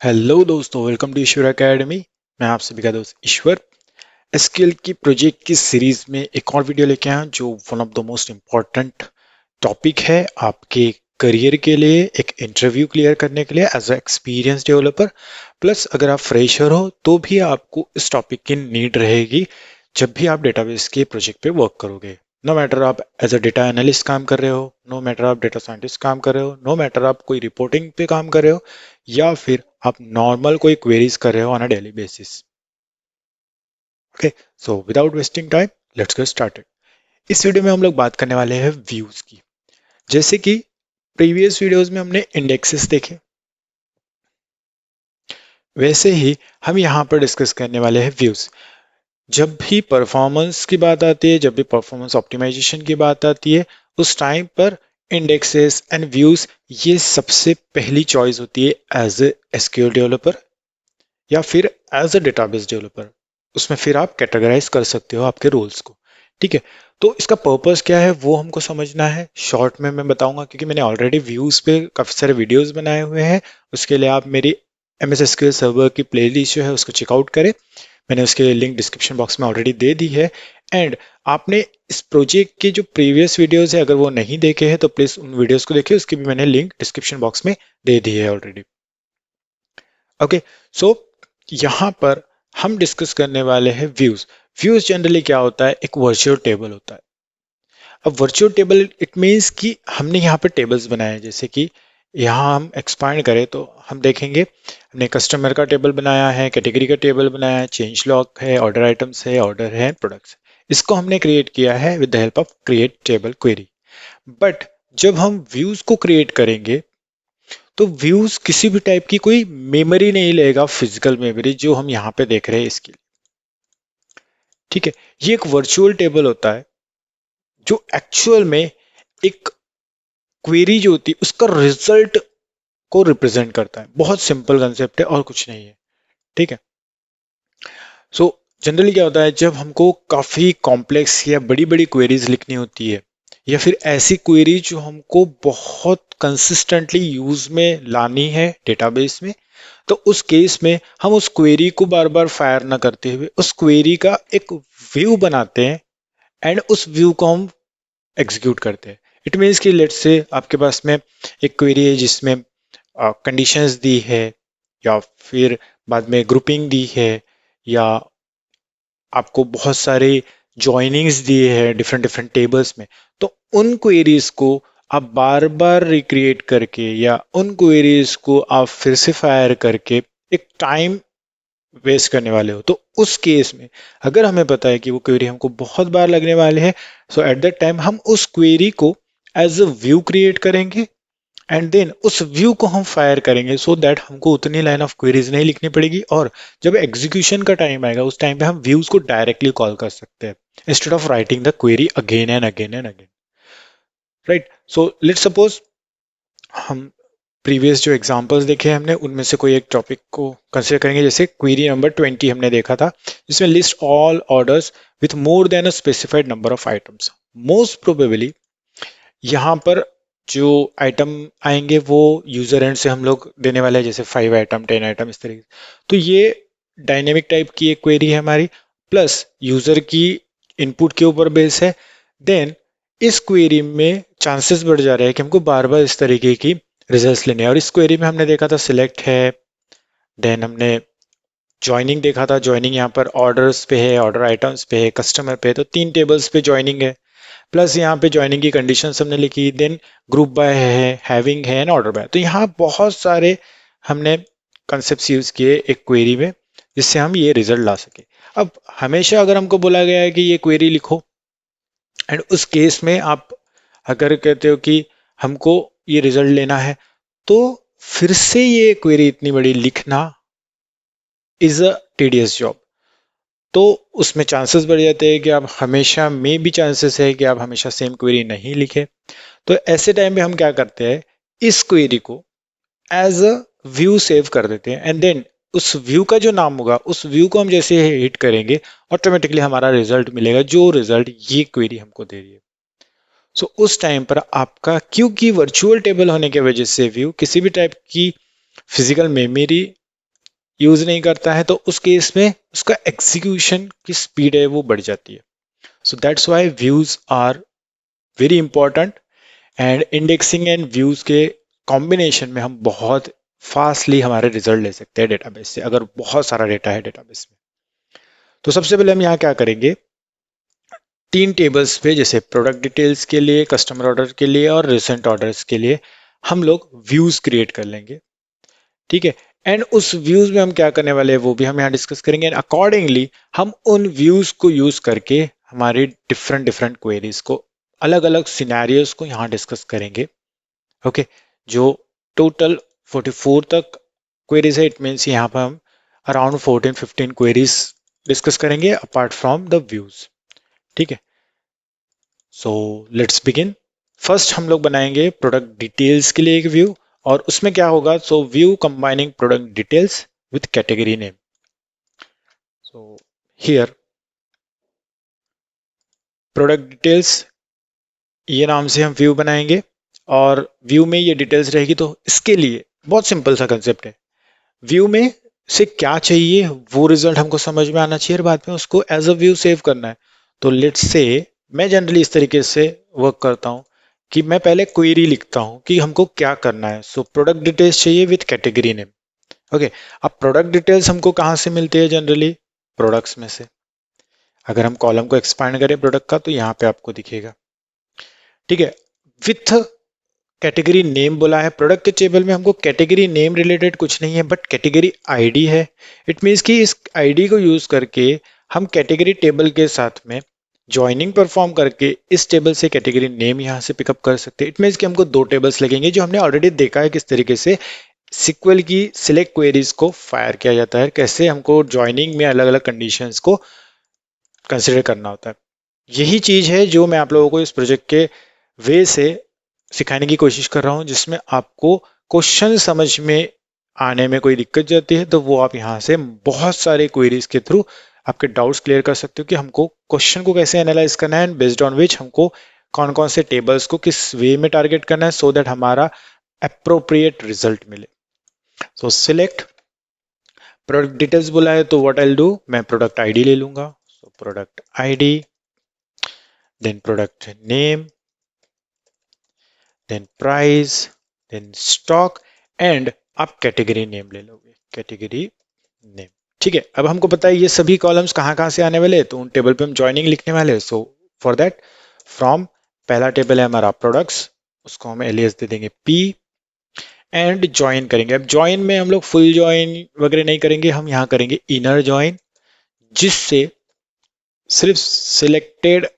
Hello दोस्तों, welcome to Ishwar academy. मैं आप सभी का दोस्त ईश्वर। एसक्यूएल की प्रोजेक्ट की सीरीज में एक और वीडियो लेके आया हूं, जो one of the most important topic है आपके करियर के लिए, एक इंटरव्यू क्लियर करने के लिए as a experience developer. Plus अगर आप फ्रेशर हो तो भी आपको इस टॉपिक की नीड रहेगी जब भी आप डेटाबेस के प्रोजेक्ट पे वर्क करोगे। नो मैटर आप एज अ डेटा एनालिस्ट काम कर रहे हो, नो मैटर आप डेटा साइंटिस्ट काम कर रहे हो, नो मैटर आप कोई रिपोर्टिंग पे काम कर रहे हो, या फिर आप नॉर्मल कोई क्वेरीज कर रहे हो on a daily basis. Okay, so without wasting time, let's get started. इस वीडियो में हम लोग बात करने वाले हैं व्यूज की। जैसे कि प्रीवियस वीडियोस में हमने इंडेक्सेस देखे, वैसे ही हम यहाँ पर डिस्कस करने वाले हैं व्यूज। जब भी परफॉर्मेंस की बात आती है, जब भी परफॉर्मेंस ऑप्टिमाइजेशन की बात आती है, उस टाइम पर इंडेक्सेस एंड व्यूज ये सबसे पहली चॉइस होती है एज ए एसक्यूएल डेवलपर या फिर एज अ डेटाबेस डेवलपर। उसमें फिर आप कैटेगराइज कर सकते हो आपके रोल्स को। ठीक है, तो इसका पर्पस क्या है वो हमको समझना है। शॉर्ट में मैं बताऊंगा, क्योंकि मैंने ऑलरेडी व्यूज पे काफी सारे वीडियोस बनाए हुए हैं। उसके लिए आप मेरी एमएस एसक्यूएल सर्वर की प्लेलिस्ट जो है उसको चेकआउट करें। मैंने उसके लिंक डिस्क्रिप्शन बॉक्स में ऑलरेडी दे दी है। एंड आपने इस प्रोजेक्ट के जो प्रीवियस वीडियोस है, अगर वो नहीं देखे हैं तो प्लीज उन वीडियोस को देखिए, उसकी भी मैंने लिंक डिस्क्रिप्शन बॉक्स में दे दी है ऑलरेडी। ओके, सो यहाँ पर हम डिस्कस करने वाले हैं व्यूज। व्यूज जनरली क्या होता है, एक वर्चुअल टेबल होता है। अब वर्चुअल टेबल इट मीन्स कि हमने यहाँ पर टेबल्स बनाए हैं। जैसे कि यहाँ हम एक्सपांड करें तो हम देखेंगे हमने कस्टमर का टेबल बनाया है, कैटेगरी का टेबल बनाया है, चेंज लॉग है, ऑर्डर आइटम्स है, ऑर्डर है, प्रोडक्ट्स। इसको हमने क्रिएट किया है with the help of create table query. But जब हम व्यूज को क्रिएट करेंगे तो व्यूज किसी भी टाइप की कोई मेमोरी नहीं लेगा, फिजिकल मेमोरी जो हम यहाँ पे देख रहे हैं इसकी। ठीक है, ये एक वर्चुअल टेबल होता है जो एक्चुअल में एक क्वेरी जो होती है उसका रिजल्ट को रिप्रेजेंट करता है। बहुत सिंपल कंसेप्ट है और कुछ नहीं है। ठीक है, सो जनरली क्या होता है, जब हमको काफी कॉम्प्लेक्स या बड़ी बड़ी क्वेरीज लिखनी होती है, या फिर ऐसी क्वेरी जो हमको बहुत कंसिस्टेंटली यूज में लानी है डेटाबेस में, तो उस केस में हम उस क्वेरी को बार बार फायर ना करते हुए उस क्वेरी का एक व्यू बनाते हैं एंड उस व्यू को हम एग्जीक्यूट करते हैं। इट मीन्स कि लेट्स से आपके पास में एक क्वेरी है जिसमें कंडीशंस दी है, या फिर बाद में ग्रुपिंग दी है, या आपको बहुत सारे जॉइनिंग्स दिए हैं डिफरेंट डिफरेंट टेबल्स में। तो उन क्वेरीज को आप बार बार रिक्रिएट करके, या उन क्वेरीज को आप फिर से फायर करके एक टाइम वेस्ट करने वाले हो, तो उस केस में अगर हमें पता है कि वो क्वेरी हमको बहुत बार लगने वाले हैं, सो एट दैट टाइम हम उस क्वेरी को एज अ व्यू क्रिएट करेंगे एंड देन उस व्यू को हम फायर करेंगे, सो दैट हमको उतनी लाइन ऑफ क्वेरीज नहीं लिखनी पड़ेगी। और जब एग्जीक्यूशन का टाइम आएगा उस टाइम पे हम व्यूज को डायरेक्टली कॉल कर सकते हैं instead of writing the query again and again and again. Right, so let's suppose हम प्रीवियस जो एग्जांपल्स देखे हमने उनमें से कोई एक टॉपिक को कंसिडर करेंगे। जैसे क्वेरी नंबर 20 हमने देखा था, जिसमें list all orders with more than a specified number of items. Most probably यहाँ पर जो आइटम आएंगे वो यूजर एंड से हम लोग देने वाले हैं, जैसे 5 आइटम 10 आइटम इस तरीके से। तो ये डायनेमिक टाइप की एक क्वेरी है हमारी, प्लस यूजर की इनपुट के ऊपर बेस है। देन इस क्वेरी में चांसेस बढ़ जा रहे हैं कि हमको बार बार इस तरीके की रिजल्ट्स लेने हैं। और इस क्वेरी में हमने देखा था सिलेक्ट है, देन हमने ज्वाइनिंग देखा था, ज्वाइनिंग यहाँ पर ऑर्डर्स पे है, ऑर्डर आइटम्स पे है, कस्टमर पे है, तो 3 टेबल्स पे ज्वाइनिंग है। प्लस यहाँ पे ज्वाइनिंग की कंडीशन हमने लिखी, देन ग्रुप बाय है, हैविंग है एंड ऑर्डर बाय। तो यहाँ बहुत सारे हमने कंसेप्ट यूज किए एक क्वेरी में जिससे हम ये रिजल्ट ला सके। अब हमेशा अगर हमको बोला गया है कि ये क्वेरी लिखो, एंड उस केस में आप अगर कहते हो कि हमको ये रिजल्ट लेना है, तो फिर से ये क्वेरी इतनी बड़ी लिखना इज अ टीडियस जॉब। तो उसमें चांसेस बढ़ जाते हैं कि आप हमेशा में भी चांसेस है कि आप हमेशा सेम क्वेरी नहीं लिखे। तो ऐसे टाइम पे हम क्या करते हैं, इस क्वेरी को एज अ व्यू सेव कर देते हैं एंड देन उस व्यू का जो नाम होगा उस व्यू को हम जैसे हिट करेंगे, ऑटोमेटिकली हमारा रिजल्ट मिलेगा, जो रिजल्ट ये क्वेरी हमको दे रही है। सो उस टाइम पर आपका, क्योंकि वर्चुअल टेबल होने की वजह से व्यू किसी भी टाइप की फिजिकल मेमोरी यूज नहीं करता है तो उस केस में उसका एग्जीक्यूशन की स्पीड है वो बढ़ जाती है. So that's why views are very important. And indexing and views के कॉम्बिनेशन में हम बहुत फास्टली हमारे रिजल्ट ले सकते हैं डेटाबेस से, अगर बहुत सारा डेटा है डेटाबेस में. तो सबसे पहले हम यहाँ क्या करेंगे, तीन टेबल्स पे, जैसे प्रोडक्ट डिटेल्स के लिए, कस्टमर ऑर्डर के लिए और रिसेंट ऑर्डर्स के लिए, हम लोग व्यूज क्रिएट कर लेंगे. ठीक है. एंड उस व्यूज में हम क्या करने वाले हैं वो भी हम यहाँ डिस्कस करेंगे. एंड अकॉर्डिंगली हम उन व्यूज को यूज करके हमारी डिफरेंट डिफरेंट क्वेरीज को, अलग अलग सिनेरियोज को यहाँ डिस्कस करेंगे. ओके. जो टोटल 44 तक क्वेरीज है, इट मीन्स यहाँ पर हम अराउंड 14-15 क्वेरीज डिस्कस करेंगे अपार्ट फ्रॉम द व्यूज. ठीक है. So let's begin. फर्स्ट हम लोग बनाएंगे प्रोडक्ट डिटेल्स के लिए एक व्यू, और उसमें क्या होगा, सो view combining product details with category name. So here product details ये नाम से हम व्यू बनाएंगे, और व्यू में ये डिटेल्स रहेगी. तो इसके लिए बहुत सिंपल सा कंसेप्ट है. व्यू में से क्या चाहिए वो रिजल्ट हमको समझ में आना चाहिए, और बाद में उसको एज अ व्यू सेव करना है. तो लेट्स से मैं जनरली इस तरीके से वर्क करता हूँ कि मैं पहले क्वेरी लिखता हूँ कि हमको क्या करना है. सो प्रोडक्ट डिटेल्स चाहिए विथ कैटेगरी नेम. ओके. अब प्रोडक्ट डिटेल्स हमको कहाँ से मिलती है, जनरली प्रोडक्ट्स में से. अगर हम कॉलम को एक्सपांड करें प्रोडक्ट का तो यहाँ पे आपको दिखेगा. ठीक है. विथ कैटेगरी नेम बोला है. प्रोडक्ट के टेबल में हमको कैटेगरी नेम रिलेटेड कुछ नहीं है, बट कैटेगरी आईडी है. इट मीन्स कि इस आईडी को यूज करके हम कैटेगरी टेबल के साथ में ज्वाइनिंग परफॉर्म करके इस टेबल से कैटेगरी नेम यहाँ से पिकअप कर सकते हैं. इट मीन्स कि हमको दो टेबल्स लगेंगे, जो हमने ऑलरेडी देखा है किस तरीके से सिक्वल की सिलेक्ट क्वेरीज को फायर किया जाता है, कैसे हमको ज्वाइनिंग में अलग अलग कंडीशंस को कंसिडर करना होता है. यही चीज है जो मैं आप लोगों को इस प्रोजेक्ट के वे से सिखाने की कोशिश कर रहा हूं, जिसमें आपको क्वेश्चन समझ में आने में कोई दिक्कत जाती है तो वो आप यहाँ से बहुत सारे क्वेरीज के थ्रू आपके डाउट्स क्लियर कर सकते हो कि हमको क्वेश्चन को कैसे एनालाइज करना है, एंड बेस्ड ऑन विच हमको कौन कौन से टेबल्स को किस वे में टारगेट करना है, सो दैट हमारा अप्रोप्रिएट रिजल्ट मिले. सो सिलेक्ट प्रोडक्ट डिटेल्स बोला है तो व्हाट आई विल डू, मैं प्रोडक्ट आईडी ले लूंगा. So product ID, then product name, then price, then stock, and आप कैटेगरी नेम ले लोगे, कैटेगरी नेम. ठीक है. अब हमको पता है ये सभी कॉलम्स कहाँ कहाँ से आने वाले हैं, तो उन टेबल पे हम ज्वाइनिंग लिखने वाले हैं. सो फॉर दैट फ्रॉम पहला टेबल है हमारा प्रोडक्ट्स, उसको हम एलियास दे देंगे पी, एंड ज्वाइन करेंगे. अब ज्वाइन में हम लोग फुल ज्वाइन वगैरह नहीं करेंगे, हम यहाँ करेंगे इनर ज्वाइन, जिससे सिर्फ सिलेक्टेड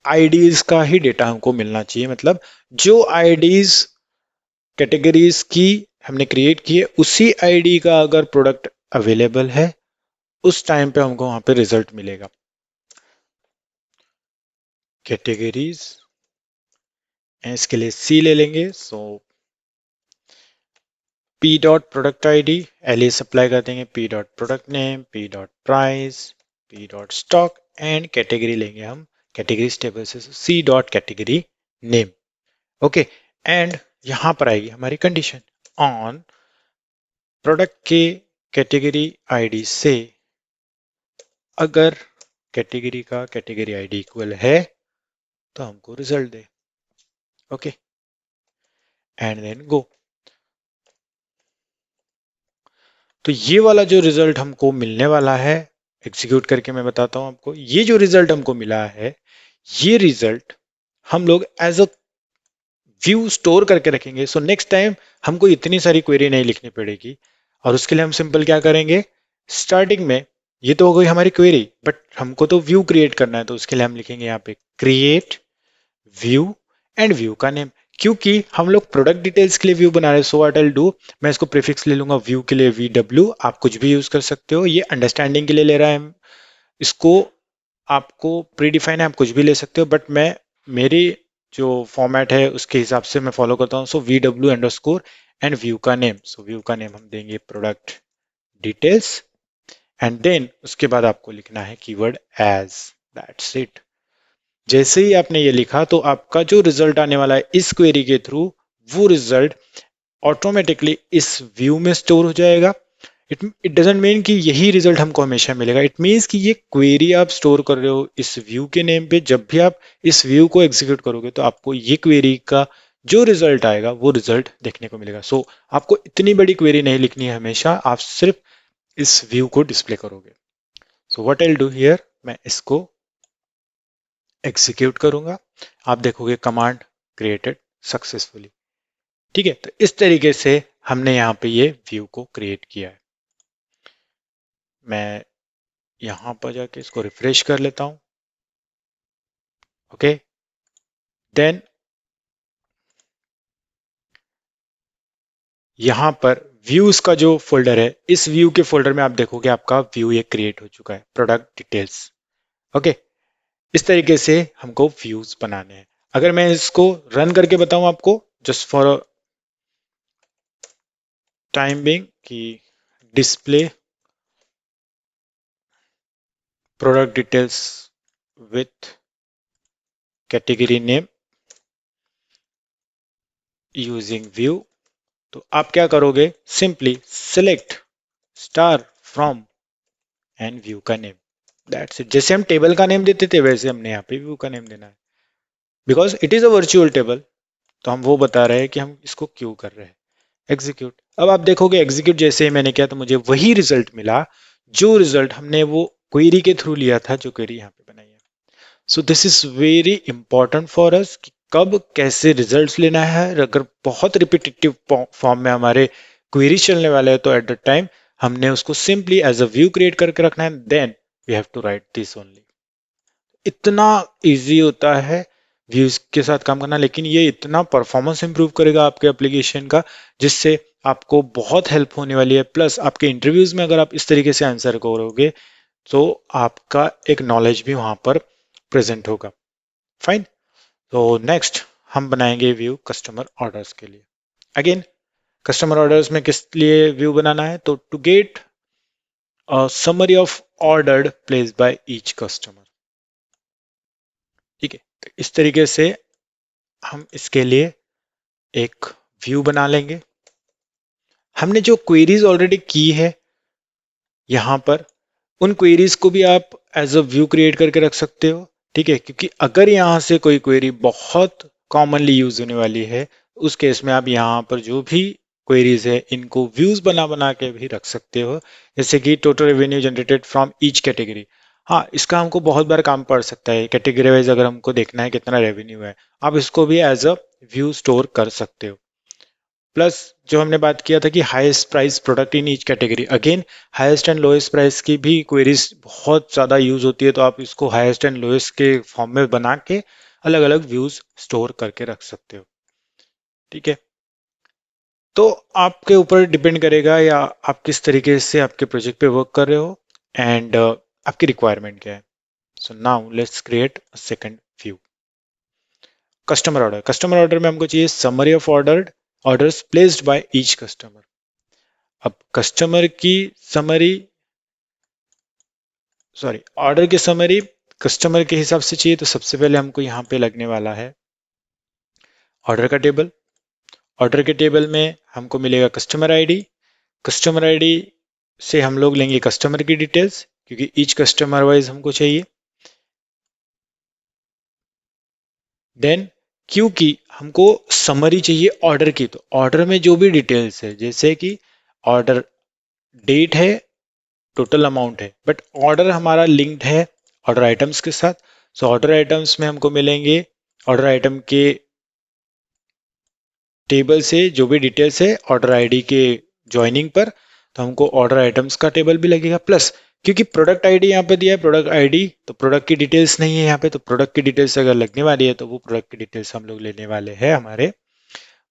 आईडीज का ही डेटा हमको मिलना चाहिए. मतलब जो आईडीज कैटेगरीज की हमने क्रिएट की है, उसी आईडी का अगर प्रोडक्ट अवेलेबल है उस टाइम पे हमको वहां पे रिजल्ट मिलेगा. कैटेगरीज, इसके लिए सी ले लेंगे. So P dot product ID alias apply कर देंगे, P dot product name, P dot price, P dot stock, and category लेंगे हम कैटेगरीज टेबल से, C dot category name. Okay. And यहां पर आएगी हमारी कंडीशन, ऑन प्रोडक्ट के कैटेगरी आईडी से अगर कैटेगरी का कैटेगरी आईडी इक्वल है तो हमको रिजल्ट दे. ओके. And then go. तो ये वाला जो रिजल्ट हमको मिलने वाला है, एग्जीक्यूट करके मैं बताता हूं आपको. ये जो रिजल्ट हमको मिला है, ये रिजल्ट हम लोग एज अ व्यू स्टोर करके रखेंगे. सो नेक्स्ट टाइम हमको इतनी सारी क्वेरी नहीं लिखनी पड़ेगी, और उसके लिए हम सिंपल क्या करेंगे, स्टार्टिंग में ये तो हो गई हमारी क्वेरी, बट हमको तो व्यू क्रिएट करना है, तो उसके लिए हम लिखेंगे यहाँ पे क्रिएट व्यू, एंड व्यू का नेम. क्योंकि हम लोग प्रोडक्ट डिटेल्स के लिए व्यू बना रहे हैं, सो व्हाट आई विल डू, मैं इसको प्रीफिक्स ले लूंगा व्यू के लिए VW. आप कुछ भी यूज कर सकते हो, ये अंडरस्टैंडिंग के लिए ले रहा है. इसको आपको प्री डिफाइन है, आप कुछ भी ले सकते हो, बट मैं मेरी जो फॉर्मेट है उसके हिसाब से मैं फॉलो करता हूँ. सो VW अंडरस्कोर एंड व्यू का नेम. सो व्यू का नेम हम देंगे प्रोडक्ट डिटेल्स, एंड देन उसके बाद आपको लिखना है कीवर्ड एज. That's it. जैसे ही आपने ये लिखा तो आपका जो रिजल्ट आने वाला है इस क्वेरी के थ्रू, वो रिजल्ट ऑटोमेटिकली इस व्यू में स्टोर हो जाएगा. इट डजेंट मीन कि यही रिजल्ट हमको हमेशा मिलेगा। इट मीन्स कि ये क्वेरी आप स्टोर कर रहे हो इस व्यू के नेम पे, जब भी आप इस व्यू को एग्जीक्यूट करोगे तो आपको ये क्वेरी का जो रिजल्ट आएगा वो रिजल्ट देखने को मिलेगा। सो आपको इतनी बड़ी क्वेरी नहीं लिखनी है हमेशा, आप सिर्फ इस व्यू को डिस्प्ले करोगे। सो what I will do here, मैं इसको एग्जीक्यूट करूंगा, आप देखोगे कमांड क्रिएटेड सक्सेसफुली। ठीक है, तो इस तरीके से हमने यहाँ पे ये व्यू को क्रिएट किया है। मैं यहां पर जाके इसको रिफ्रेश कर लेता हूं। ओके, देन यहां पर व्यूज का जो फोल्डर है, इस व्यू के फोल्डर में आप देखोगे आपका व्यू ये क्रिएट हो चुका है, प्रोडक्ट डिटेल्स। ओके, इस तरीके से हमको व्यूज बनाने हैं। अगर मैं इसको रन करके बताऊं आपको, जस्ट फॉर टाइम बिंग, कि display product details with category name using view, तो आप क्या करोगे, simply select star from and view का नेम, दैट्स इट। जैसे हम टेबल का नेम देते थे वैसे हमने यहाँ पे व्यू का नेम देना है, because it is a virtual table, तो हम वो बता रहे हैं कि हम इसको क्यों कर रहे हैं। एग्जीक्यूट, अब आप देखोगे एग्जीक्यूट जैसे ही मैंने किया तो मुझे वही रिजल्ट मिला जो रिजल्ट हमने वो क्वेरी के थ्रू लिया था, जो क्वेरी यहाँ पे बनाई है। So this is very important for us कि कब कैसे रिजल्ट्स लेना है। अगर बहुत रिपीटेटिव फॉर्म में हमारे क्वेरी चलने वाले हैं तो एट द टाइम हमने उसको simply as a view create करके रखना है, then we have to write this only. इतना इजी होता है व्यूज के साथ काम करना, लेकिन ये इतना परफॉर्मेंस इंप्रूव करेगा आपके एप्लीकेशन का, जिससे आपको बहुत हेल्प होने वाली है। प्लस आपके इंटरव्यूज में अगर आप इस तरीके से आंसर करोगे तो आपका एक नॉलेज भी वहां पर प्रेजेंट होगा। फाइन, तो नेक्स्ट हम बनाएंगे व्यू कस्टमर ऑर्डर्स के लिए। अगेन कस्टमर ऑर्डर्स में किस लिए व्यू बनाना है, तो to get summary of ordered place by each customer. ठीक है, तो इस तरीके से हम इसके लिए एक व्यू बना लेंगे। हमने जो क्वेरीज ऑलरेडी की है यहां पर, उन क्वेरीज को भी आप एज अ व्यू क्रिएट करके रख सकते हो। ठीक है, क्योंकि अगर यहां से कोई क्वेरी बहुत कॉमनली यूज होने वाली है, उस केस में आप यहाँ पर जो भी क्वेरीज है इनको व्यूज बना बना के भी रख सकते हो। जैसे कि total revenue generated from each category, हाँ इसका हमको बहुत बार काम पड़ सकता है। कैटेगरी वाइज अगर हमको देखना है कितना रेवेन्यू है, आप इसको भी एज अ व्यू स्टोर कर सकते हो। प्लस जो हमने बात किया था कि highest price product in each category, again highest and lowest price की भी क्वेरीज बहुत ज़्यादा यूज होती है, तो आप इसको हाईएस्ट एंड लोएस्ट के फॉर्म में बना के अलग अलग व्यूज स्टोर करके रख सकते हो। ठीक है, तो आपके ऊपर डिपेंड करेगा या आप किस तरीके से आपके प्रोजेक्ट पे वर्क कर रहे हो एंड आपकी रिक्वायरमेंट क्या है। So now let's create second view, customer order. Customer order में हमको चाहिए summary of orders placed by each customer. अब कस्टमर की समरी, सॉरी ऑर्डर की समरी कस्टमर के हिसाब से चाहिए, तो सबसे पहले हमको यहाँ पे लगने वाला है ऑर्डर का टेबल। ऑर्डर के टेबल में हमको मिलेगा कस्टमर आईडी। कस्टमर आईडी से हम लोग लेंगे कस्टमर की डिटेल्स, क्योंकि ईच कस्टमर वाइज हमको चाहिए। देन क्योंकि हमको समरी चाहिए ऑर्डर की, तो ऑर्डर में जो भी डिटेल्स है, जैसे कि ऑर्डर डेट है, टोटल अमाउंट है, बट ऑर्डर हमारा लिंक्ड है ऑर्डर आइटम्स के साथ। सो ऑर्डर आइटम्स में हमको मिलेंगे ऑर्डर आइटम के टेबल से जो भी डिटेल्स है ऑर्डर आईडी के ज्वाइनिंग पर, तो हमको ऑर्डर आइटम्स का टेबल भी लगेगा। प्लस क्योंकि प्रोडक्ट आईडी यहाँ पे दिया है प्रोडक्ट आईडी, तो प्रोडक्ट की डिटेल्स नहीं है यहाँ पे, तो प्रोडक्ट की डिटेल्स अगर लगने वाली है तो वो प्रोडक्ट की डिटेल्स हम लोग लेने वाले हैं हमारे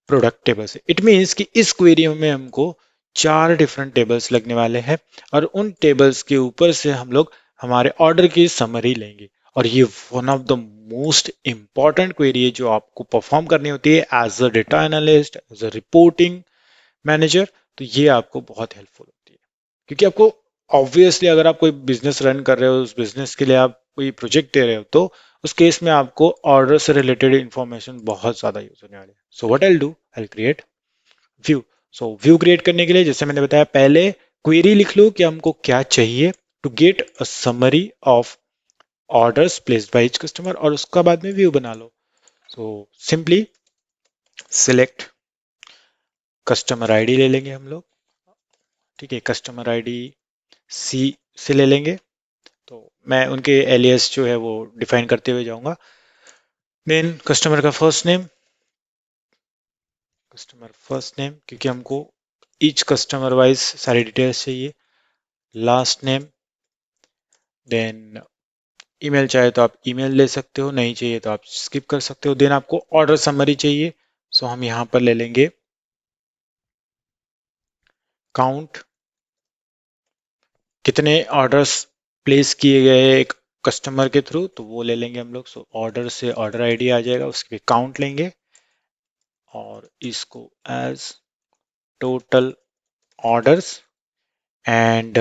प्रोडक्ट टेबल से। इट मीन्स कि इस क्वेरी में हमको 4 डिफरेंट टेबल्स लगने वाले हैं, और उन टेबल्स के ऊपर से हम लोग हमारे ऑर्डर की समरी लेंगे। और ये one of the most important query है जो आपको परफॉर्म करनी होती है as a data analyst, as a reporting manager. तो ये आपको बहुत हेल्पफुल होती है, क्योंकि आपको ऑब्वियसली अगर आप कोई बिजनेस रन कर रहे हो, उस बिजनेस के लिए आप कोई प्रोजेक्ट दे रहे हो, तो उस केस में आपको ऑर्डर से रिलेटेड इंफॉर्मेशन बहुत ज्यादा यूज होने वाली है। सो what I will do, I will create view. So view create करने के लिए जैसे मैंने बताया, पहले क्वेरी लिख लो कि हमको क्या चाहिए to get a summary of orders placed by each customer, और उसका बाद में व्यू बना लो। So simply select customer ID ले लेंगे हम लोग, ठीक है, कस्टमर आईडी सी से ले लेंगे। तो मैं उनके एलियस जो है वो डिफाइन करते हुए जाऊंगा। देन कस्टमर का first name, customer first name क्योंकि हमको ईच कस्टमर वाइज सारी डिटेल्स चाहिए। लास्ट नेम, देन ईमेल चाहे तो आप ईमेल ले सकते हो, नहीं चाहिए तो आप स्किप कर सकते हो। देन आपको ऑर्डर समरी चाहिए, सो हम यहाँ पर ले लेंगे काउंट, कितने ऑर्डर्स प्लेस किए गए एक कस्टमर के थ्रू, तो वो ले लेंगे हम लोग। सो ऑर्डर से ऑर्डर आईडी आ जाएगा, उसके काउंट लेंगे और इसको एज टोटल ऑर्डर्स, एंड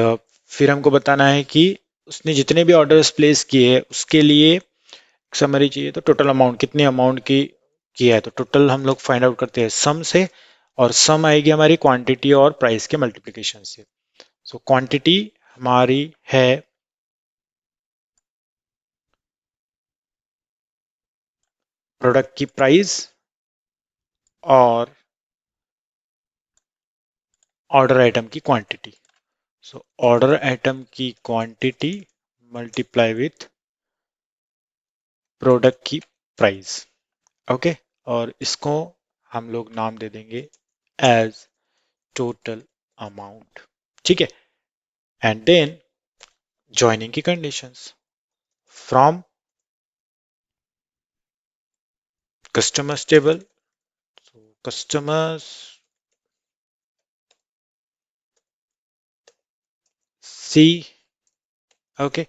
फिर हमको बताना है कि उसने जितने भी ऑर्डर्स प्लेस किए हैं उसके लिए समरी चाहिए। तो टोटल अमाउंट, कितने अमाउंट की किया है, तो टोटल हम लोग फाइंड आउट करते हैं सम से, और सम आएगी हमारी क्वांटिटी और प्राइस के मल्टीप्लिकेशन से। सो क्वांटिटी हमारी है प्रोडक्ट की प्राइस और ऑर्डर आइटम की क्वांटिटी। सो ऑर्डर आइटम की क्वांटिटी मल्टीप्लाई विथ प्रोडक्ट की प्राइस, ओके। और इसको हम लोग नाम दे देंगे एज टोटल अमाउंट, ठीक है। एंड देन ज्वाइनिंग की conditions, from customers table, customers C, okay.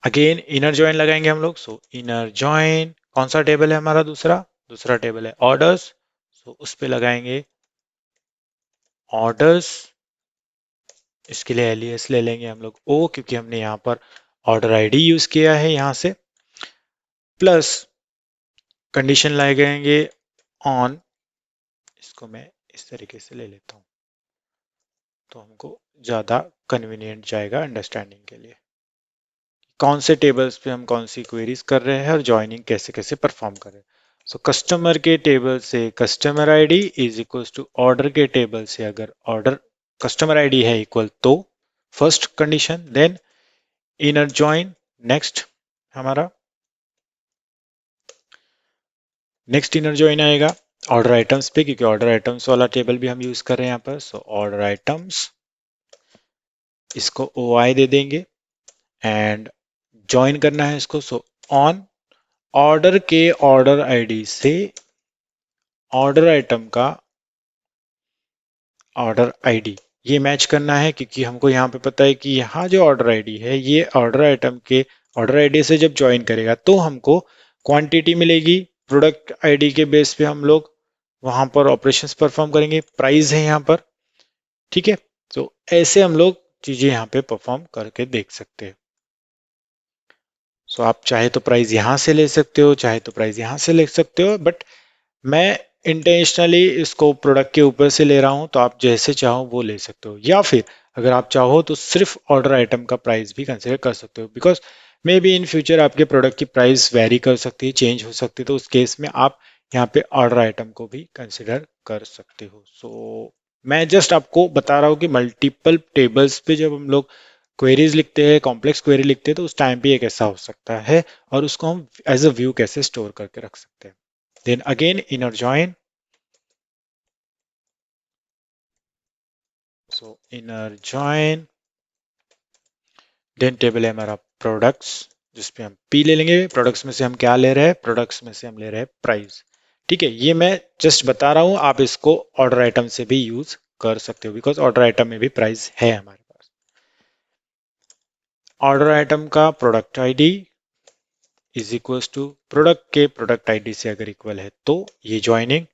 Again inner join लगाएंगे हम लोग। सो इनर जॉइन, कौन सा टेबल है हमारा, दूसरा दूसरा टेबल है ऑर्डर्स। सो उस पे लगाएंगे ऑर्डर्स, इसके लिए एलियस ले लेंगे हम लोग ओ, क्योंकि हमने यहाँ पर ऑर्डर आईडी यूज किया है यहाँ से, प्लस कंडीशन लगाएंगे ऑन, इसको मैं इस तरीके से ले लेता हूँ तो हमको ज़्यादा कन्वीनियंट जाएगा अंडरस्टैंडिंग के लिए, कौन से टेबल्स पे हम कौन सी क्वेरीज कर रहे हैं और ज्वाइनिंग कैसे कैसे परफॉर्म कर रहे हैं। सो कस्टमर के टेबल से customer ID is equal to order के टेबल से अगर ऑर्डर कस्टमर आईडी है इक्वल तो first condition, then inner join, next हमारा नेक्स्ट इनर ज्वाइन आएगा ऑर्डर आइटम्स पे, क्योंकि ऑर्डर आइटम्स वाला टेबल भी हम यूज कर रहे हैं यहाँ पर। सो ऑर्डर आइटम्स, इसको ओ आई दे देंगे एंड ज्वाइन करना है इसको। सो ऑन ऑर्डर के ऑर्डर आईडी से ऑर्डर आइटम का ऑर्डर आईडी, ये मैच करना है, क्योंकि हमको यहाँ पे पता है कि यहाँ जो ऑर्डर आईडी है ये ऑर्डर आइटम के ऑर्डर आईडी से जब ज्वाइन करेगा तो हमको क्वांटिटी मिलेगी। प्रोडक्ट आईडी के बेस पे हम लोग वहां पर ऑपरेशंस परफॉर्म करेंगे, प्राइस है यहाँ पर, ठीक है। तो ऐसे हम लोग चीजें यहाँ पे परफॉर्म करके देख सकते हैं। सो आप चाहे तो प्राइस यहाँ से ले सकते हो, चाहे तो प्राइस यहाँ से ले सकते हो, बट मैं इंटेंशनली इसको प्रोडक्ट के ऊपर से ले रहा हूँ, तो आप जैसे चाहो वो ले सकते हो, या फिर अगर आप चाहो तो सिर्फ ऑर्डर आइटम का प्राइस भी कंसिडर कर सकते हो, because may be in future आपके प्रोडक्ट की प्राइस वेरी कर सकती है, चेंज हो सकती है, तो उस केस में आप यहाँ पे ऑर्डर आइटम को भी कंसिडर कर सकते हो। सो मैं जस्ट आपको बता रहा हूँ कि मल्टीपल टेबल्स पे जब हम लोग क्वेरीज लिखते हैं, कॉम्प्लेक्स क्वेरी लिखते हैं, तो उस टाइम पे ये कैसा हो सकता है और उसको हम एज अ व्यू कैसे स्टोर करके रख सकते हैं। Then again inner join, so inner join, then table है हमारा प्रोडक्ट्स, जिसपे हम पी ले लेंगे। प्रोडक्ट्स में से हम क्या ले रहे हैं, प्रोडक्ट्स में से हम ले रहे हैं प्राइस, ठीक है। ये मैं जस्ट बता रहा हूँ, आप इसको ऑर्डर आइटम से भी यूज कर सकते हो, बिकॉज ऑर्डर आइटम में भी प्राइस है हमारे पास। ऑर्डर आइटम का product ID is equal to product के प्रोडक्ट आईडी से अगर इक्वल है तो ये ज्वाइनिंग,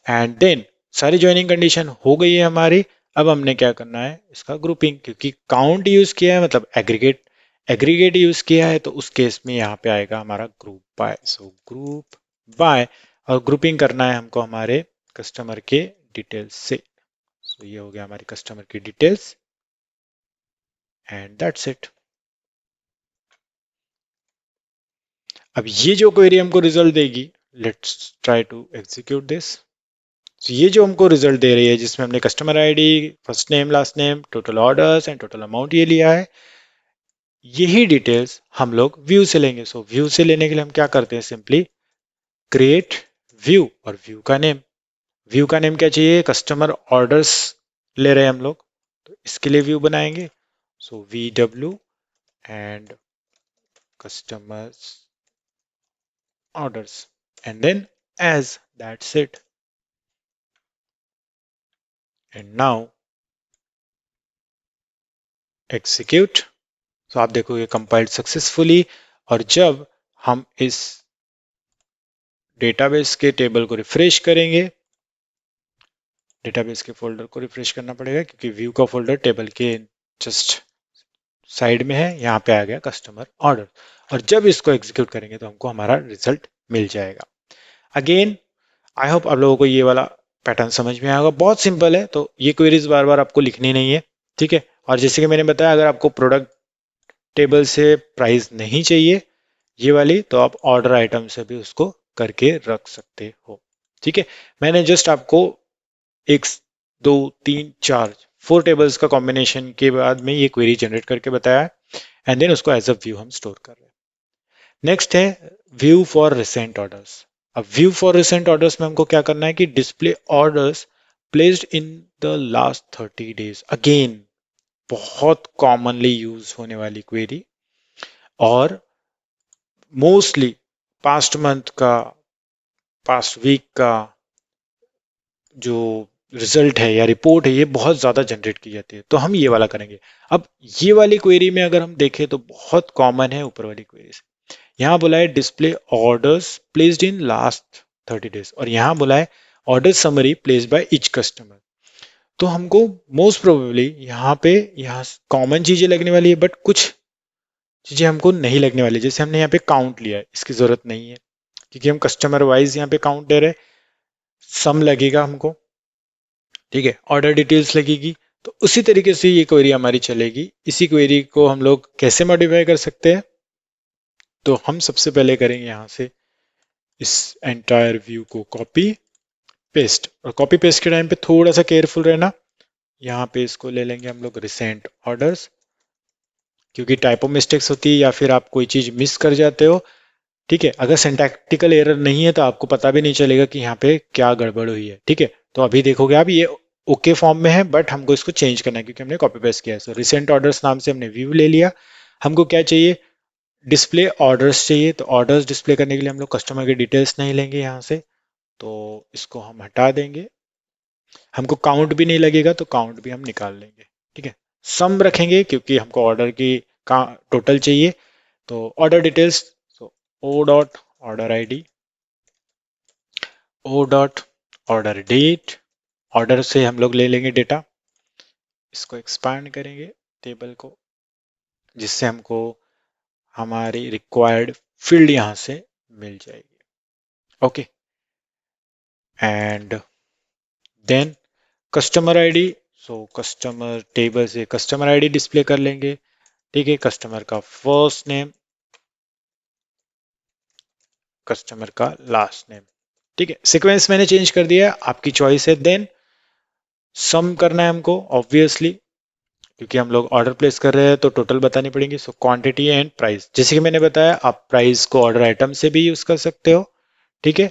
एंड देन सारी ज्वाइनिंग कंडीशन हो गई है हमारी। अब हमने क्या करना है, इसका ग्रुपिंग, क्योंकि काउंट यूज किया है मतलब एग्रीगेट, एग्रीगेट यूज किया है, तो उस केस में यहाँ पे आएगा हमारा group by. So group bye, और ग्रुपिंग करना है हमको हमारे कस्टमर के डिटेल्स से। तो ये हो गया हमारी कस्टमर की डिटेल्स एंड दैट्स इट। अब ये जो क्वेरी हमको रिजल्ट देगी, let's try to execute this. तो ये जो हमको रिजल्ट दे रही है जिसमें हमने customer ID, first name, last name, total orders and total amount ये लिया है, यही डिटेल्स हम लोग व्यू से लेंगे। सो व्यू से लेने के लिए हम क्या करते हैं, सिंपली क्रिएट व्यू और व्यू का नेम। व्यू का नेम क्या चाहिए, कस्टमर ऑर्डर्स ले रहे हैं हम लोग, तो इसके लिए व्यू बनाएंगे। So V W and customers orders and then as, that's it. And now execute. तो आप देखो ये कंपाइल्ड सक्सेसफुली। और जब हम इस डेटाबेस के टेबल को रिफ्रेश करेंगे, डेटाबेस के फोल्डर को रिफ्रेश करना पड़ेगा क्योंकि व्यू का फोल्डर टेबल के जस्ट साइड में है, यहाँ पे आ गया कस्टमर ऑर्डर। और जब इसको एग्जीक्यूट करेंगे तो हमको हमारा रिजल्ट मिल जाएगा। अगेन आई होप आप लोगों को ये वाला पैटर्न समझ में आएगा, बहुत सिंपल है। तो ये क्वेरीज बार बार आपको लिखनी नहीं है, ठीक है। और जैसे कि मैंने बताया, अगर आपको प्रोडक्ट टेबल से प्राइस नहीं चाहिए ये वाली, तो आप ऑर्डर आइटम से भी उसको करके रख सकते हो, ठीक है। मैंने जस्ट आपको एक, दो, तीन, चार, 4 टेबल्स का कॉम्बिनेशन के बाद में ये क्वेरी जनरेट करके बताया है एंड देन उसको एज अ व्यू हम स्टोर कर रहे हैं। नेक्स्ट है व्यू फॉर रिसेंट ऑर्डर्स। अब व्यू फॉर रिसेंट ऑर्डर्स में हमको क्या करना है कि display orders placed in the last 30 days. Again बहुत कॉमनली यूज होने वाली क्वेरी, और मोस्टली पास्ट मंथ का, पास्ट वीक का जो रिजल्ट है या रिपोर्ट है, ये बहुत ज्यादा जनरेट की जाती है, तो हम ये वाला करेंगे। अब ये वाली क्वेरी में अगर हम देखें तो बहुत कॉमन है ऊपर वाली क्वेरी से। यहाँ बोला है display orders placed in last 30 days, और यहाँ बोला है order summary placed by each customer. तो हमको मोस्ट प्रोबेबली यहाँ कॉमन चीजें लगने वाली है, बट कुछ चीजें हमको नहीं लगने वाली। जैसे हमने यहाँ पे काउंट लिया है, इसकी जरूरत नहीं है क्योंकि हम कस्टमर वाइज यहाँ पे काउंट दे रहे। सम लगेगा हमको, ठीक है, ऑर्डर डिटेल्स लगेगी। तो उसी तरीके से ये क्वेरी हमारी चलेगी। इसी क्वेरी को हम लोग कैसे मॉडिफाई कर सकते हैं, तो हम सबसे पहले करेंगे यहाँ से इस एंटायर व्यू को कॉपी पेस्ट, और कॉपी पेस्ट के टाइम पे थोड़ा सा केयरफुल रहना। यहाँ पे इसको ले लेंगे हम लोग रिसेंट ऑर्डर्स, क्योंकि टाइपो मिस्टेक्स होती है या फिर आप कोई चीज मिस कर जाते हो, ठीक है। अगर सिंटैक्टिकल एरर नहीं है तो आपको पता भी नहीं चलेगा कि यहाँ पे क्या गड़बड़ हुई है, ठीक है। तो अभी देखोगे आप ये ओके फॉर्म में है, बट हमको इसको चेंज करना है क्योंकि हमने कॉपी पेस्ट किया है। सो रिसेंट ऑर्डर्स नाम से हमने व्यू ले लिया। हमको क्या चाहिए, डिस्प्ले ऑर्डर्स चाहिए। तो ऑर्डर्स डिस्प्ले करने के लिए हम लोग कस्टमर के डिटेल्स नहीं लेंगे यहाँ से, तो इसको हम हटा देंगे। हमको काउंट भी नहीं लगेगा तो काउंट भी हम निकाल लेंगे, ठीक है। सम रखेंगे क्योंकि हमको ऑर्डर की का टोटल चाहिए। तो order details, so O dot order ID, O dot order date, order से हम लोग ले लेंगे डेटा, इसको एक्सपांड करेंगे टेबल को, जिससे हमको हमारी रिक्वायर्ड फील्ड यहां से मिल जाएगी। Okay, and then customer ID, so customer table से कस्टमर आईडी डिस्प्ले कर लेंगे, ठीक है। कस्टमर का फर्स्ट नेम, कस्टमर का लास्ट नेम, ठीक है। सीक्वेंस मैंने चेंज कर दिया है, आपकी चॉइस है। देन सम करना है हमको ऑब्वियसली, क्योंकि हम लोग ऑर्डर प्लेस कर रहे हैं तो टोटल बतानी पड़ेगी। सो क्वांटिटी एंड प्राइस, जैसे कि मैंने बताया आप प्राइस को ऑर्डर आइटम से भी यूज कर सकते हो, ठीक है।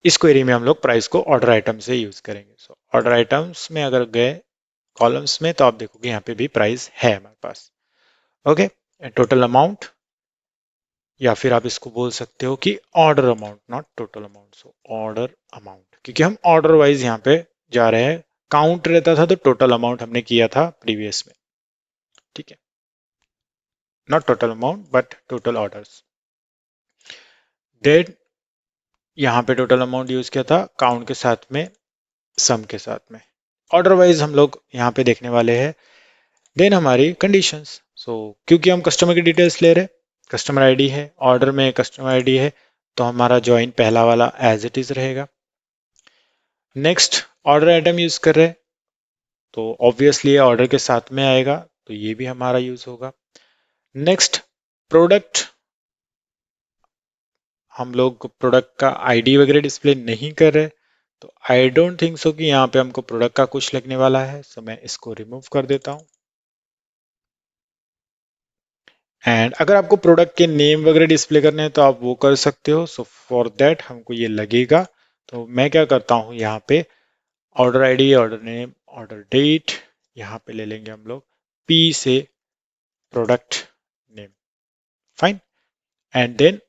इस क्वेरी में हम लोग प्राइस को ऑर्डर आइटम से यूज करेंगे। सो ऑर्डर आइटम्स में अगर गए कॉलम्स में तो आप देखोगे यहाँ पे भी प्राइस है हमारे पास, ओके। टोटल अमाउंट, या फिर आप इसको बोल सकते हो कि order amount, not total amount. So order amount, क्योंकि हम ऑर्डर वाइज यहाँ पे जा रहे हैं। काउंट रहता था तो टोटल अमाउंट हमने किया था प्रीवियस में, ठीक है। Not total amount but total orders. Then यहाँ पे टोटल अमाउंट यूज किया था काउंट के साथ में, सम के साथ में। ऑर्डर वाइज हम लोग यहाँ पे देखने वाले हैं। देन हमारी कंडीशंस, सो क्योंकि हम कस्टमर की डिटेल्स ले रहे, कस्टमर आईडी है, ऑर्डर में कस्टमर आईडी है, तो हमारा ज्वाइन पहला वाला एज इट इज रहेगा। नेक्स्ट ऑर्डर आइटम यूज कर रहे हैं, तो ऑब्वियसली ये ऑर्डर के साथ में आएगा, तो ये भी हमारा यूज होगा। नेक्स्ट, प्रोडक्ट, हम लोग प्रोडक्ट का आईडी वगैरह डिस्प्ले नहीं कर रहे, तो आई डोंट थिंक सो कि यहाँ पे हमको प्रोडक्ट का कुछ लगने वाला है, सो मैं इसको रिमूव कर देता हूँ। एंड अगर आपको प्रोडक्ट के नेम वगैरह डिस्प्ले करने हैं तो आप वो कर सकते हो। सो फॉर दैट हमको ये लगेगा, तो मैं क्या करता हूँ, यहाँ पे order ID, order name, order date, यहाँ पे ले लेंगे हम लोग पी से product name, fine. And then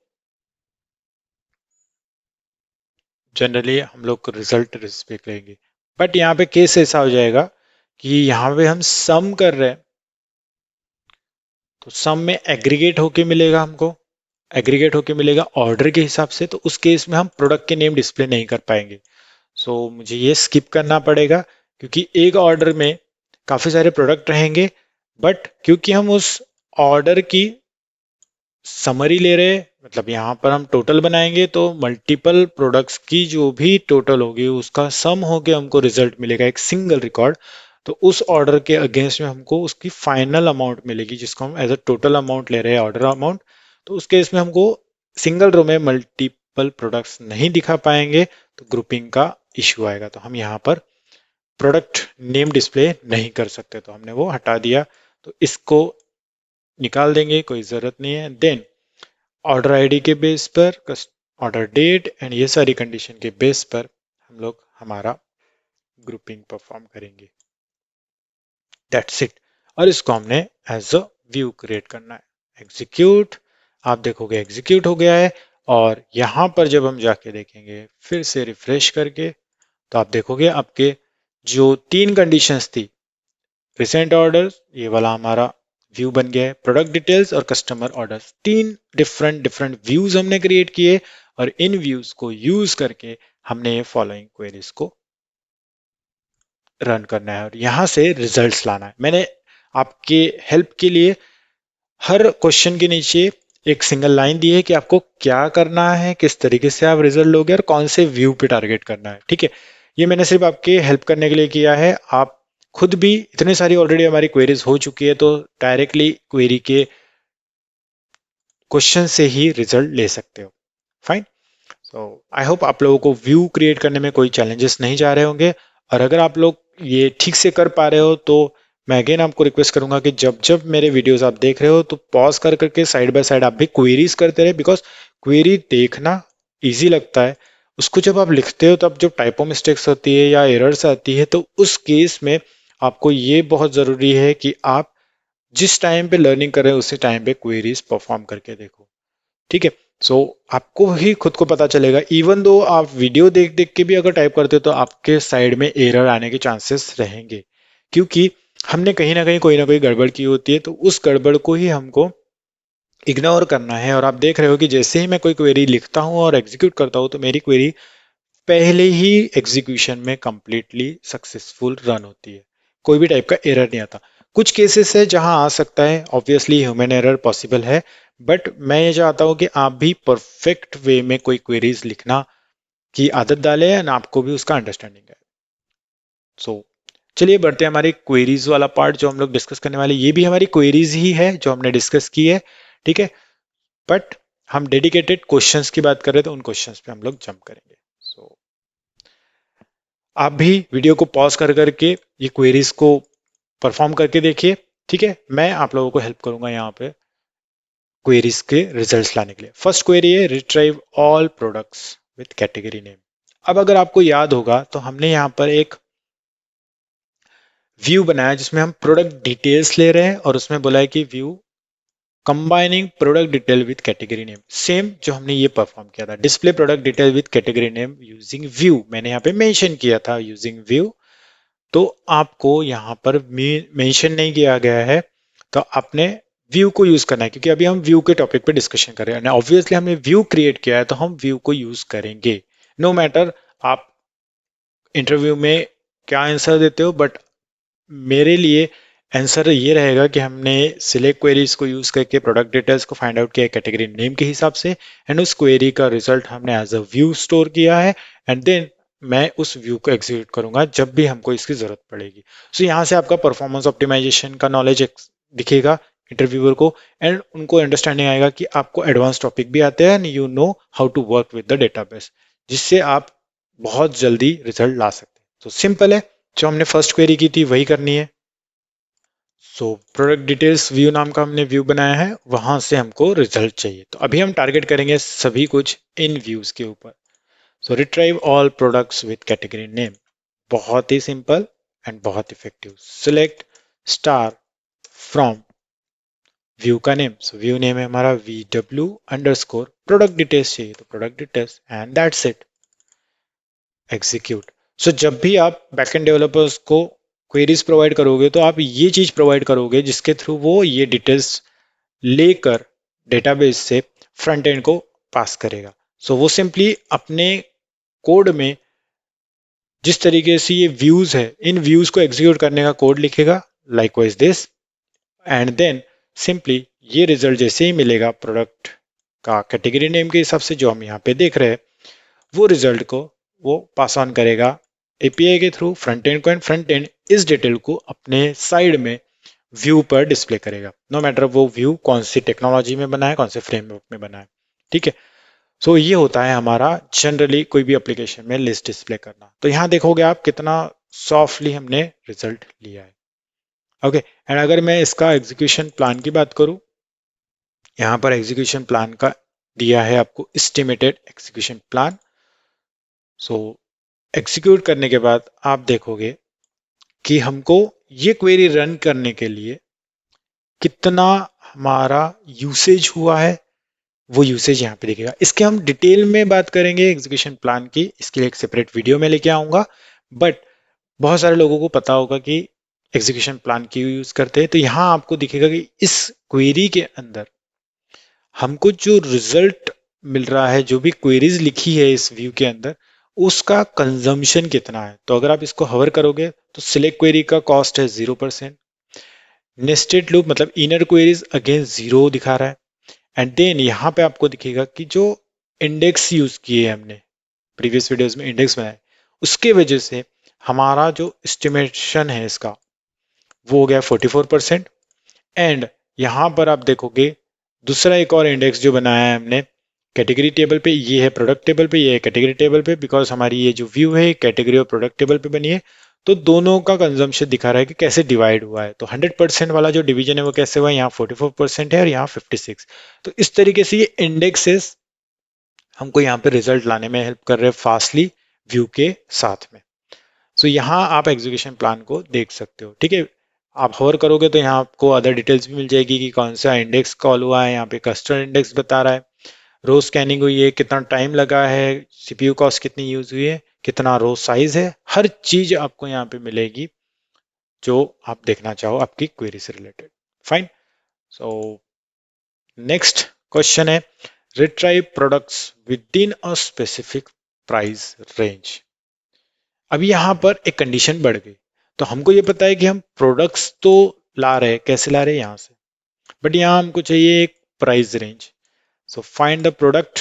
generally हम लोग रिजल्ट डिस्प्ले करेंगे, बट यहाँ पे केस ऐसा हो जाएगा कि यहाँ पे हम सम कर रहे हैं, तो सम में एग्रीगेट होके मिलेगा हमको, एग्रीगेट होके मिलेगा ऑर्डर के हिसाब से, तो उस केस में हम प्रोडक्ट के नेम डिस्प्ले नहीं कर पाएंगे। सो मुझे ये स्किप करना पड़ेगा, क्योंकि एक ऑर्डर में काफी सारे प्रोडक्ट रहेंगे, बट क्योंकि हम उस ऑर्डर की समरी ले रहे हैं, मतलब यहाँ पर हम टोटल बनाएंगे, तो मल्टीपल प्रोडक्ट्स की जो भी टोटल होगी उसका सम होके हमको रिजल्ट मिलेगा, एक सिंगल रिकॉर्ड। तो उस ऑर्डर के अगेंस्ट में हमको उसकी फाइनल अमाउंट मिलेगी, जिसको हम एज अ टोटल अमाउंट ले रहे हैं, ऑर्डर अमाउंट। तो उस केस में हमको सिंगल रो में मल्टीपल प्रोडक्ट्स नहीं दिखा पाएंगे, तो ग्रुपिंग का इश्यू आएगा। तो हम यहाँ पर प्रोडक्ट नेम डिस्प्ले नहीं कर सकते, तो हमने वो हटा दिया, तो इसको निकाल देंगे, कोई जरूरत नहीं है। देन ऑर्डर आईडी के बेस पर, ऑर्डर डेट एंड ये सारी कंडीशन के बेस पर हम लोग हमारा ग्रुपिंग परफॉर्म करेंगे, दैट्स इट। और इसको हमने एज अ व्यू क्रिएट करना है। एग्जीक्यूट, आप देखोगे एग्जीक्यूट हो गया है, और यहां पर जब हम जाके देखेंगे फिर से रिफ्रेश करके, तो आप देखोगे आपके जो तीन कंडीशंस थी, रिसेंट ऑर्डर, ये वाला हमारा व्यू बन गया है, प्रोडक्ट डिटेल्स और कस्टमर ऑर्डर्स, तीन डिफरेंट डिफरेंट व्यूज हमने क्रिएट किए, और इन व्यूज को यूज करके हमने ये फॉलोइंग क्वेरीज को रन करना है और यहां से रिजल्ट्स लाना है। मैंने आपके हेल्प के लिए हर क्वेश्चन के नीचे एक सिंगल लाइन दी है कि आपको क्या करना है, किस तरीके से आप रिजल्ट लोगे और कौन से व्यू पे टारगेट करना है, ठीक है। ये मैंने सिर्फ आपके हेल्प करने के लिए किया है, आप खुद भी इतने सारी ऑलरेडी हमारी क्वेरीज हो चुकी है, तो डायरेक्टली क्वेरी के क्वेश्चन से ही रिजल्ट ले सकते हो, फाइन। सो आई होप आप लोगों को व्यू क्रिएट करने में कोई चैलेंजेस नहीं जा रहे होंगे, और अगर आप लोग ये ठीक से कर पा रहे हो तो मैं अगेन आपको रिक्वेस्ट करूंगा कि जब जब मेरे वीडियोस आप देख रहे हो तो पॉज कर करके साइड बाय साइड आप भी क्वेरीज करते रहे, बिकॉज क्वेरी देखना इजी लगता है, उसको जब आप लिखते हो तब जब टाइपो मिस्टेक्स होती है या एरर्स आती है, तो उस केस में आपको ये बहुत ज़रूरी है कि आप जिस टाइम पे लर्निंग कर रहे हो उसी टाइम पे क्वेरीज परफॉर्म करके देखो, ठीक है। सो आपको ही खुद को पता चलेगा, इवन दो आप वीडियो देख देख के भी अगर टाइप करते हो तो आपके साइड में एरर आने के चांसेस रहेंगे, क्योंकि हमने कहीं ना कोई गड़बड़ की होती है, तो उस गड़बड़ को ही हमको इग्नोर करना है। और आप देख रहे हो कि जैसे ही मैं कोई क्वेरी लिखता हूँ और एग्जीक्यूट करता हूँ, तो मेरी क्वेरी पहले ही एग्जीक्यूशन में कंप्लीटली सक्सेसफुल रन होती है, कोई भी टाइप का एरर नहीं आता। कुछ केसेस है जहां आ सकता है, ऑब्वियसली ह्यूमन एरर पॉसिबल है, बट मैं ये चाहता हूं कि आप भी परफेक्ट वे में कोई क्वेरीज लिखना की आदत डालें एंड आपको भी उसका अंडरस्टैंडिंग है। सो चलिए बढ़ते हैं हमारी क्वेरीज वाला पार्ट जो हम लोग डिस्कस करने वाले, ये भी हमारी क्वेरीज ही है जो हमने डिस्कस की है, ठीक है। बट हम डेडिकेटेड क्वेश्चंस की बात कर रहे थे, उन क्वेश्चंस पे हम लोग जंप करेंगे। सो आप भी वीडियो को पॉज कर करके ये क्वेरीज को परफॉर्म करके देखिए, ठीक है। मैं आप लोगों को हेल्प करूंगा यहाँ पे क्वेरीज के रिजल्ट्स लाने के लिए। फर्स्ट क्वेरी है retrieve all products with category name. अब अगर आपको याद होगा तो हमने यहाँ पर एक व्यू बनाया जिसमें हम प्रोडक्ट डिटेल्स ले रहे हैं, और उसमें बोला है कि view combining product detail with category name, same जो हमने ये परफॉर्म किया था, display product detail with category name using view, मैंने यहाँ पे मेंशन किया था यूजिंग व्यू। तो आपको यहाँ पर मेंशन नहीं किया गया है, तो आपने व्यू को यूज करना है, क्योंकि अभी हम व्यू के टॉपिक पे डिस्कशन कर रहे हैं। ऑब्वियसली हमने व्यू क्रिएट किया है तो हम व्यू को यूज करेंगे, नो मैटर आप इंटरव्यू में क्या आंसर देते हो, बट मेरे लिए आंसर ये रहेगा कि हमने सिलेक्ट क्वेरीज को यूज करके प्रोडक्ट डिटेल्स को फाइंड आउट किया कैटेगरी नेम के हिसाब से, एंड उस क्वेरी का रिजल्ट हमने एज अ व्यू स्टोर किया है, एंड देन मैं उस व्यू को एग्जीक्यूट करूंगा जब भी हमको इसकी जरूरत पड़ेगी। सो यहाँ से आपका परफॉर्मेंस ऑप्टिमाइजेशन का नॉलेज दिखेगा इंटरव्यूअर को, एंड उनको अंडरस्टैंडिंग आएगा कि आपको एडवांस टॉपिक भी आते हैं and you know how to work with the database, जिससे आप बहुत जल्दी रिजल्ट ला सकते हैं। तो सिंपल है, जो हमने फर्स्ट क्वेरी की थी वही करनी है। सो प्रोडक्ट डिटेल्स व्यू नाम का हमने व्यू बनाया है, वहां से हमको रिजल्ट चाहिए। तो अभी हम टारगेट करेंगे सभी कुछ इन व्यूज के ऊपर। So retrieve all products with category name, बहुत ही सिंपल एंड बहुत effective. Select star from view का नेम, सो व्यू नेम है हमारा VW_, प्रोडक्ट डिटेल्स चाहिए तो product details, and that's it. Execute. So जब भी आप बैकएंड डेवलपर्स को क्वेरीज प्रोवाइड करोगे तो आप ये चीज प्रोवाइड करोगे जिसके थ्रू वो ये डिटेल्स लेकर डेटाबेस से फ्रंट एंड को पास करेगा। सो वो सिंपली अपने कोड में जिस तरीके से ये व्यूज है, इन व्यूज को एग्जीक्यूट करने का कोड लिखेगा likewise this, and then simply ये रिजल्ट जैसे ही मिलेगा प्रोडक्ट का कैटेगरी नेम के हिसाब से जो हम यहाँ पे देख रहे हैं, वो रिजल्ट को वो पास ऑन करेगा एपीआई के थ्रू फ्रंट एंड को, एंड फ्रंट एंड इस डिटेल को अपने साइड में व्यू पर डिस्प्ले करेगा, नो मैटर वो व्यू कौन सी टेक्नोलॉजी में बना है, कौन से फ्रेमवर्क में बना है। ठीक है, सो ये होता है हमारा जनरली कोई भी एप्लीकेशन में लिस्ट डिस्प्ले करना। तो यहाँ देखोगे आप कितना सॉफ्टली हमने रिजल्ट लिया है। ओके, एंड अगर मैं इसका एग्जीक्यूशन प्लान की बात करूं, यहाँ पर एग्जीक्यूशन प्लान का दिया है आपको एस्टिमेटेड एग्जीक्यूशन प्लान। सो एग्जीक्यूट करने के बाद आप देखोगे कि हमको ये क्वेरी रन करने के लिए कितना हमारा यूसेज हुआ है, वो यूसेज यहाँ पे दिखेगा। इसके हम डिटेल में बात करेंगे एग्जीक्यूशन प्लान की, इसके लिए एक सेपरेट वीडियो में लेके आऊंगा। बट बहुत सारे लोगों को पता होगा कि एग्जीक्यूशन प्लान क्यों यूज करते हैं। तो यहाँ आपको दिखेगा कि इस क्वेरी के अंदर हमको जो रिजल्ट मिल रहा है, जो भी क्वेरीज लिखी है इस व्यू के अंदर, उसका कंजम्पशन कितना है। तो अगर आप इसको हवर करोगे तो सिलेक्ट क्वेरी का कॉस्ट है 0%, नेस्टेड लूप मतलब इनर क्वेरीज अगेन 0 दिखा रहा है, एंड देन यहाँ पे आपको दिखेगा कि जो इंडेक्स यूज किए हमने प्रीवियस वीडियोस में इंडेक्स बनाए, उसके वजह से हमारा जो एस्टिमेशन है इसका वो हो गया 44%। एंड यहाँ पर आप देखोगे दूसरा एक और इंडेक्स जो बनाया है हमने कैटेगरी टेबल पे, ये है प्रोडक्ट टेबल पे, ये है कैटेगरी टेबल पे, बिकॉज हमारी ये जो व्यू है कैटेगरी और प्रोडक्ट टेबल पे बनी है। तो दोनों का कंजम्पशन दिखा रहा है कि कैसे डिवाइड हुआ है। तो 100% वाला जो डिवीजन है वो कैसे हुआ है, यहाँ 44% है और यहाँ 56। तो इस तरीके से ये इंडेक्सेस हमको यहाँ पे रिजल्ट लाने में हेल्प कर रहे हैं फास्टली व्यू के साथ में। सो यहाँ आप एग्जीक्यूशन प्लान को देख सकते हो। ठीक है, आप होवर करोगे तो यहाँ आपको अदर डिटेल्स भी मिल जाएगी कि कौन सा इंडेक्स कॉल हुआ है, यहाँ पे कस्टमर इंडेक्स बता रहा है, रो स्कैनिंग हुई है, कितना टाइम लगा है, सीपीयू कॉस्ट कितनी यूज हुई है, कितना रो साइज है, हर चीज आपको यहाँ पे मिलेगी जो आप देखना चाहो आपकी क्वेरी से related. Fine. So next question है retrieve products within a specific price range. अभी यहाँ पर एक कंडीशन बढ़ गई। तो हमको ये पता है कि हम प्रोडक्ट्स तो ला रहे हैं, कैसे ला रहे हैं यहाँ से, बट यहाँ हमको चाहिए एक price range. So find the product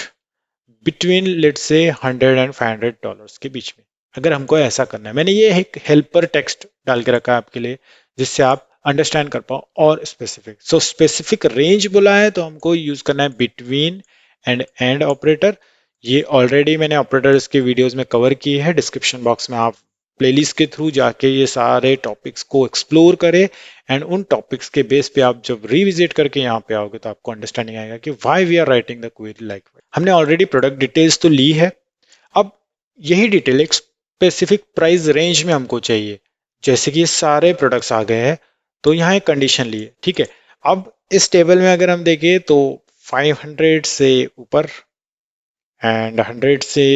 between let's say $100 and $500 के बीच में। अगर हमको ऐसा करना है, मैंने ये एक हेल्पर टेक्स्ट डाल के रखा है आपके लिए जिससे आप अंडरस्टैंड कर पाओ और स्पेसिफिक। सो स्पेसिफिक रेंज बोला है तो हमको यूज करना है बिटवीन एंड ऑपरेटर। ये ऑलरेडी मैंने ऑपरेटर्स के वीडियोस में कवर किए हैं, डिस्क्रिप्शन बॉक्स में आप प्लेलिस्ट के थ्रू जाके ये सारे टॉपिक्स को एक्सप्लोर करें, एंड उन टॉपिक्स के बेस पे आप जब रिविजिट करके यहाँ पे आओगे तो आपको अंडरस्टैंडिंग आएगा कि why we are writing the query like. हमने ऑलरेडी प्रोडक्ट डिटेल्स तो ली है, अब यही डिटेल एक स्पेसिफिक प्राइस रेंज में हमको चाहिए। जैसे कि ये सारे प्रोडक्ट्स आ गए हैं तो यहाँ एक कंडीशन ली है। ठीक है, अब इस टेबल में अगर हम देखें तो 500 से ऊपर एंड 100 से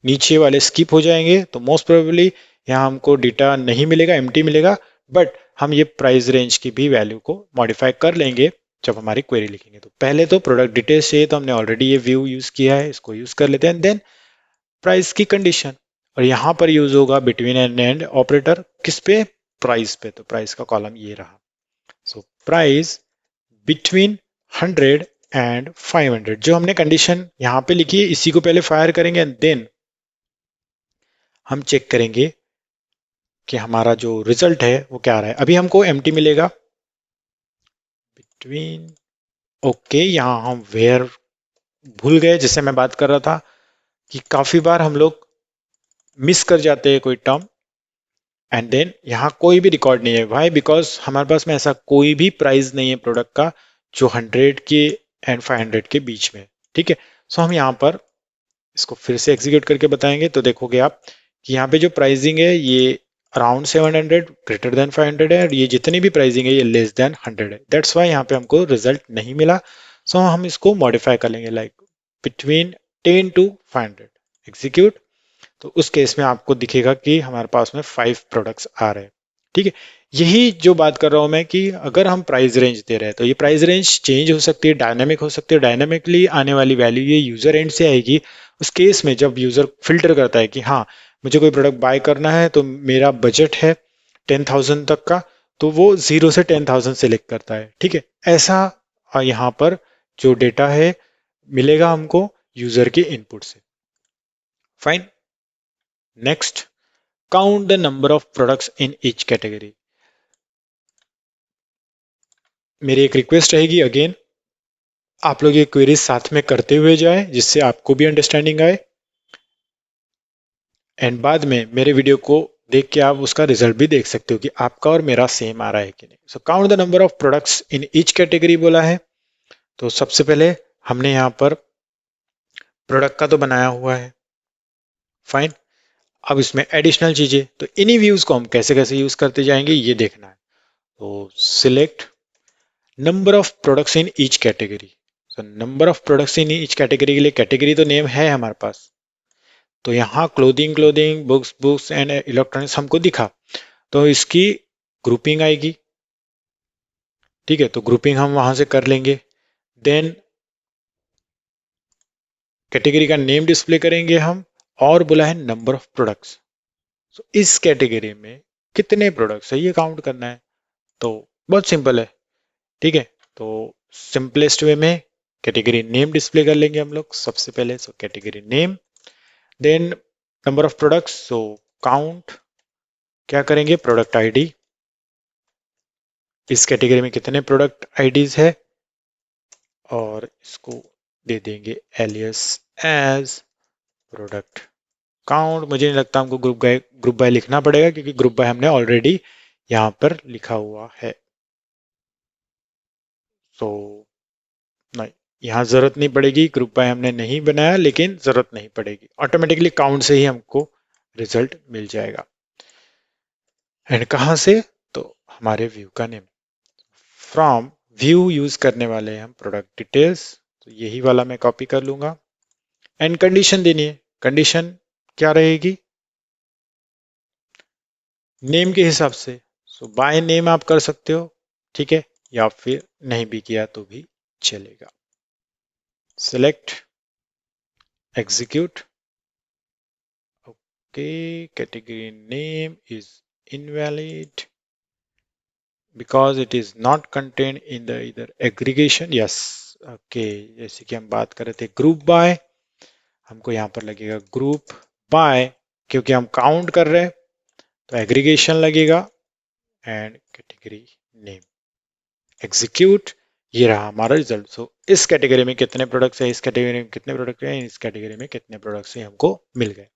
नीचे वाले स्किप हो जाएंगे, तो मोस्ट प्रोबेबली यहाँ हमको डेटा नहीं मिलेगा, एम्प्टी मिलेगा। बट हम ये प्राइस रेंज की भी वैल्यू को मॉडिफाई कर लेंगे जब हमारी क्वेरी लिखेंगे। तो पहले तो प्रोडक्ट डिटेल्स चाहिए, तो हमने ऑलरेडी ये व्यू यूज किया है, इसको यूज कर लेते हैं। देन प्राइस की कंडीशन, और यहाँ पर यूज होगा बिटवीन एंड ऑपरेटर किस पे, प्राइस पे। तो प्राइस का कॉलम ये रहा। सो प्राइस बिटवीन 100 एंड 500, जो हमने कंडीशन यहाँ पे लिखी है इसी को पहले फायर करेंगे एंड देन हम चेक करेंगे कि हमारा जो रिजल्ट है वो क्या आ रहा है। अभी हमको एम्प्टी मिलेगा बिटवीन। ओके, यहाँ हम वेयर भूल गए, जिससे मैं बात कर रहा था कि काफी बार हम लोग मिस कर जाते हैं कोई टर्म। एंड देन यहाँ कोई भी रिकॉर्ड नहीं है। वाई? बिकॉज हमारे पास में ऐसा कोई भी प्राइस नहीं है प्रोडक्ट का जो 100 के एंड 500 के बीच में। ठीक है, सो हम यहाँ पर इसको फिर से एग्जीक्यूट करके बताएंगे तो देखोगे आप कि यहाँ पे जो प्राइसिंग है ये अराउंड 700 ग्रेटर देन 500 है, और ये जितनी भी प्राइसिंग है ये लेस देन 100 है। दैट्स वाई यहाँ पे हमको रिजल्ट नहीं मिला। सो हम इसको मॉडिफाई कर लेंगे लाइक बिटवीन 10 टू 500 एग्जीक्यूट। तो उस केस में आपको दिखेगा कि हमारे पास में 5 प्रोडक्ट्स आ रहे हैं। ठीक है, यही जो बात कर रहा हूं मैं कि अगर हम प्राइस रेंज दे रहे हैं तो ये प्राइस रेंज चेंज हो सकती है, डायनामिक हो सकती है। डायनामिकली आने वाली वैल्यू ये यूजर एंड से आएगी उस केस में जब यूजर फिल्टर करता है कि हाँ मुझे कोई प्रोडक्ट बाय करना है तो मेरा बजट है 10,000 तक का, तो वो 0 से 10,000 सेलेक्ट करता है। ठीक है, ऐसा यहाँ पर जो डेटा है मिलेगा हमको यूजर के इनपुट से। Fine, next, count the number of products in each category. मेरी एक रिक्वेस्ट रहेगी अगेन, आप लोग ये क्वेरीज साथ में करते हुए जाए जिससे आपको भी अंडरस्टैंडिंग आए, एंड बाद में मेरे वीडियो को देख के आप उसका रिजल्ट भी देख सकते हो कि आपका और मेरा सेम आ रहा है कि नहीं। So count the number of products in each category बोला है, तो सबसे पहले हमने यहाँ पर प्रोडक्ट का तो बनाया हुआ है। फाइन, अब इसमें एडिशनल चीजें, तो इन्हीं व्यूज को हम कैसे कैसे यूज करते जाएंगे ये देखना है। तो select number of products in each category. So number of products in each category के लिए कैटेगरी तो नेम है हमारे पास, तो यहाँ clothing clothing, books books and electronics हमको दिखा, तो इसकी ग्रुपिंग आएगी। ठीक है, तो ग्रुपिंग हम वहां से कर लेंगे। देन कैटेगरी का नेम डिस्प्ले करेंगे हम, और बोला है नंबर ऑफ प्रोडक्ट्स। सो इस कैटेगरी में कितने प्रोडक्ट्स है ये काउंट करना है। तो बहुत सिंपल है। ठीक है, तो सिंपलेस्ट वे में कैटेगरी नेम डिस्प्ले कर लेंगे हम लोग सबसे पहले। So category name, then number of products, so count क्या करेंगे, प्रोडक्ट आईडी। इस कैटेगरी में कितने प्रोडक्ट आईडीज है, और इसको दे देंगे एलियस एज प्रोडक्ट काउंट। मुझे नहीं लगता हमको ग्रुप बाय लिखना पड़ेगा क्योंकि ग्रुप बाय हमने ऑलरेडी यहाँ पर लिखा हुआ है। सो नहीं, यहाँ जरूरत नहीं पड़ेगी, ग्रुप बाय हमने नहीं बनाया लेकिन जरूरत नहीं पड़ेगी, ऑटोमेटिकली काउंट से ही हमको रिजल्ट मिल जाएगा। एंड कहाँ से, तो हमारे व्यू का नेम। फ्रॉम व्यू यूज करने वाले हैं हम प्रोडक्ट डिटेल्स, तो यही वाला मैं कॉपी कर लूंगा। एंड कंडीशन देनी है, कंडीशन क्या रहेगी, नेम के हिसाब से। सो बाय नेम आप कर सकते हो, ठीक है, या फिर नहीं भी किया तो भी चलेगा। Select, execute. Okay, category name is invalid because it is not contained in the either aggregation, yes। Okay, जैसे कि हम बात कर रहे थे ग्रुप बाय, हमको यहाँ पर लगेगा ग्रुप बाय, क्योंकि हम काउंट कर रहे हैं तो एग्रीगेशन लगेगा। एंड कैटेगरी नेम, एग्जीक्यूट, ये रहा हमारा रिजल्ट। सो इस कैटेगरी में कितने प्रोडक्ट्स है, इस कैटेगरी में कितने प्रोडक्ट है, इस कैटेगरी में कितने प्रोडक्ट्स है हमको मिल गए।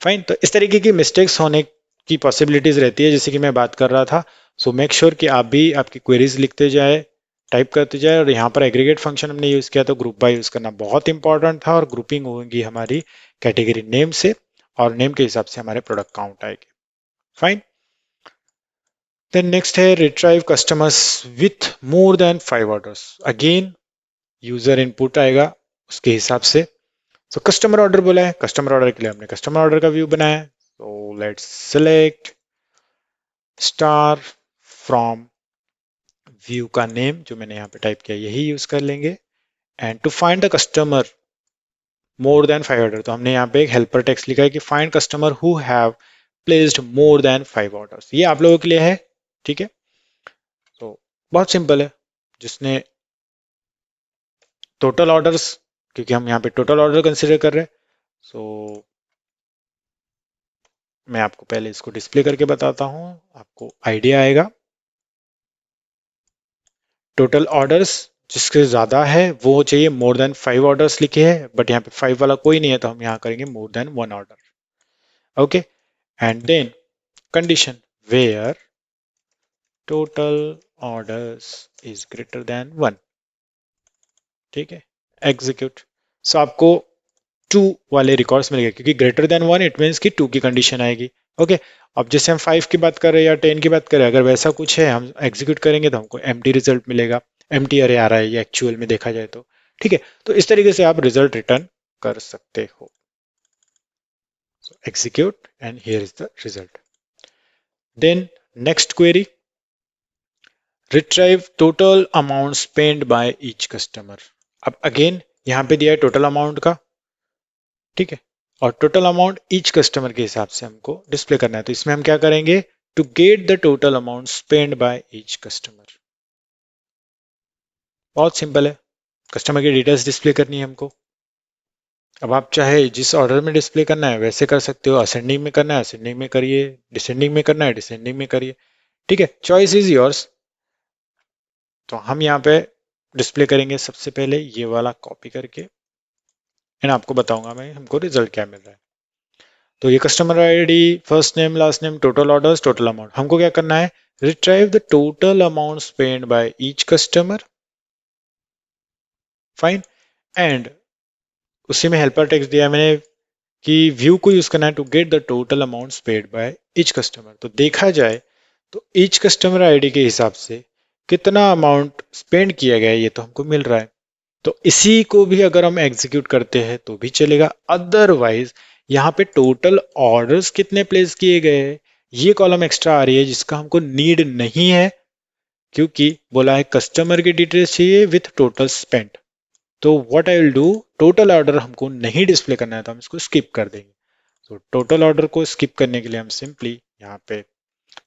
फाइन, तो इस तरीके की मिस्टेक्स होने की पॉसिबिलिटीज रहती है जैसे कि मैं बात कर रहा था। सो मेक श्योर कि आप भी आपकी क्वेरीज लिखते जाए, टाइप करते जाए, और यहाँ पर एग्रीगेट फंक्शन हमने यूज किया तो ग्रुप बाय यूज करना बहुत इंपॉर्टेंट था, और ग्रुपिंग होगी हमारी कैटेगरी नेम से, और नेम के हिसाब से हमारे प्रोडक्ट काउंट आएंगे। फाइन, देन नेक्स्ट है retrieve customers with more than 5 orders. Again user input आएगा उसके हिसाब से। सो कस्टमर ऑर्डर बोला है, कस्टमर ऑर्डर के लिए हमने कस्टमर ऑर्डर का व्यू बनाया है। So let's select star from view का नेम, जो मैंने यहाँ पे टाइप किया यही यूज कर लेंगे। And to find the customer more than 5 order, तो हमने यहाँ पे एक हेल्पर टेक्स्ट लिखा है कि find customer who have placed more than 5 orders. ये आप लोगों के लिए है, ठीक है। तो बहुत सिंपल है, जिसने टोटल ऑर्डर्स, क्योंकि हम यहाँ पे टोटल ऑर्डर कंसिडर कर रहे हैं, सो मैं आपको पहले इसको डिस्प्ले करके बताता हूं, आपको आइडिया आएगा। टोटल ऑर्डर्स जिसके ज्यादा है वो चाहिए मोर देन 5 ऑर्डर्स लिखे हैं, बट यहाँ पे 5 वाला कोई नहीं है तो हम यहाँ करेंगे more than 1 order. Okay, and then condition where total orders is greater than 1। ठीक है, एग्जीक्यूट। सो आपको 2 वाले रिकॉर्ड्स मिल गए, क्योंकि ग्रेटर देन 1 इट मीन्स कि 2 की कंडीशन आएगी। ओके, अब जैसे हम 5 की बात कर रहे हैं या 10 की बात कर रहे हैं, अगर वैसा कुछ है हम एग्जीक्यूट करेंगे तो हमको एम्प्टी रिजल्ट मिलेगा। एम्प्टी अरे आ रहा है ये एक्चुअल में देखा जाए तो। ठीक है, तो इस तरीके से आप रिजल्ट रिटर्न कर सकते हो। Execute and here is the result. Then next query, retrieve total amount spend by each customer. अब अगेन यहाँ पे दिया है टोटल अमाउंट का, ठीक है, और टोटल अमाउंट ईच कस्टमर के हिसाब से हमको डिस्प्ले करना है। तो इसमें हम क्या करेंगे, to get the total amount spend by each customer. बहुत सिंपल है, कस्टमर की डिटेल्स डिस्प्ले करनी है हमको। अब आप चाहे जिस ऑर्डर में डिस्प्ले करना है वैसे कर सकते हो, असेंडिंग में करना है असेंडिंग में करिए, डिसेंडिंग में करना है डिसेंडिंग में करिए। ठीक है, चॉइस इज योर्स। तो हम यहाँ पे डिस्प्ले करेंगे सबसे पहले ये वाला कॉपी करके, एंड आपको बताऊंगा मैं हमको रिजल्ट क्या मिल रहा है। तो ये customer ID, first name, last name, total orders, total amount. हमको क्या करना है, retrieve the total amount spend by each customer. Fine, and उसी में हेल्पर टेक्स्ट दिया है मैंने कि व्यू को यूज करना है to get the total amount spend by each customer. तो देखा जाए तो ईच कस्टमर आईडी के हिसाब से कितना अमाउंट स्पेंड किया गया है ये तो हमको मिल रहा है। तो इसी को भी अगर हम एग्जीक्यूट करते हैं तो भी चलेगा, अदरवाइज यहाँ पे टोटल ऑर्डर्स कितने प्लेस किए गए हैं ये कॉलम एक्स्ट्रा आ रही है जिसका हमको नीड नहीं है, क्योंकि बोला है कस्टमर की डिटेल्स चाहिए विथ टोटल स्पेंड। तो what I will do, total order हमको नहीं डिस्प्ले करना है तो हम इसको स्किप कर देंगे। तो टोटल ऑर्डर को स्किप करने के लिए हम सिंपली यहाँ पे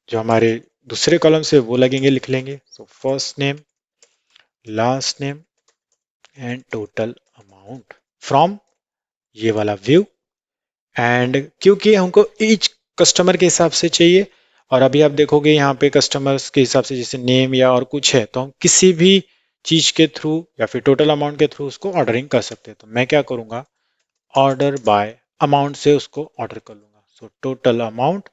जो हमारे दूसरे कॉलम से वो लगेंगे लिख लेंगे। सो first name, last name and total amount from ये वाला व्यू। एंड क्योंकि हमको ईच कस्टमर के हिसाब से चाहिए, और अभी आप देखोगे यहाँ पे कस्टमर्स के हिसाब से जैसे नेम या और कुछ है तो हम किसी भी चीज के थ्रू या फिर टोटल अमाउंट के थ्रू उसको ऑर्डरिंग कर सकते हैं। तो मैं क्या करूंगा, ऑर्डर बाय अमाउंट से उसको ऑर्डर कर लूंगा। सो टोटल अमाउंट,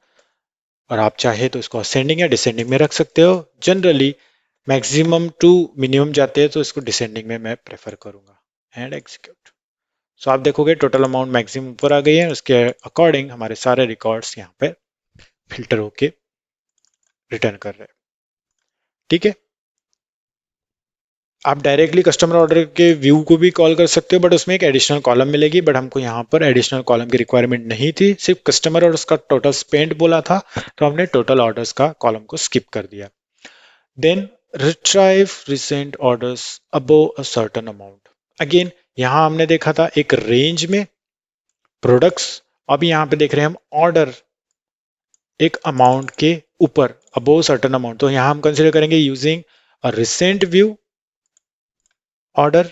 और आप चाहे तो इसको असेंडिंग या डिसेंडिंग में रख सकते हो। जनरली मैक्सिमम टू मिनिमम जाते हैं तो इसको डिसेंडिंग में मैं प्रेफर करूंगा, एंड एग्जीक्यूट। सो आप देखोगे टोटल अमाउंट मैक्सिमम ऊपर आ गई है, उसके अकॉर्डिंग हमारे सारे रिकॉर्ड्स यहाँ पे फिल्टर होके रिटर्न कर रहे हैं। ठीक है, आप डायरेक्टली कस्टमर ऑर्डर के व्यू को भी कॉल कर सकते हो, बट उसमें एक एडिशनल कॉलम मिलेगी, बट हमको यहाँ पर एडिशनल कॉलम की रिक्वायरमेंट नहीं थी, सिर्फ कस्टमर और उसका टोटल स्पेंड बोला था तो हमने टोटल ऑर्डर्स का कॉलम को स्किप कर दिया। Then retrieve recent orders above a certain amount. Again यहाँ हमने देखा था एक रेंज में प्रोडक्ट्स, अब यहाँ पे देख रहे हैं हम ऑर्डर एक अमाउंट के ऊपर अबव सर्टेन अमाउंट। तो यहाँ हम कंसिडर करेंगे using a recent view order.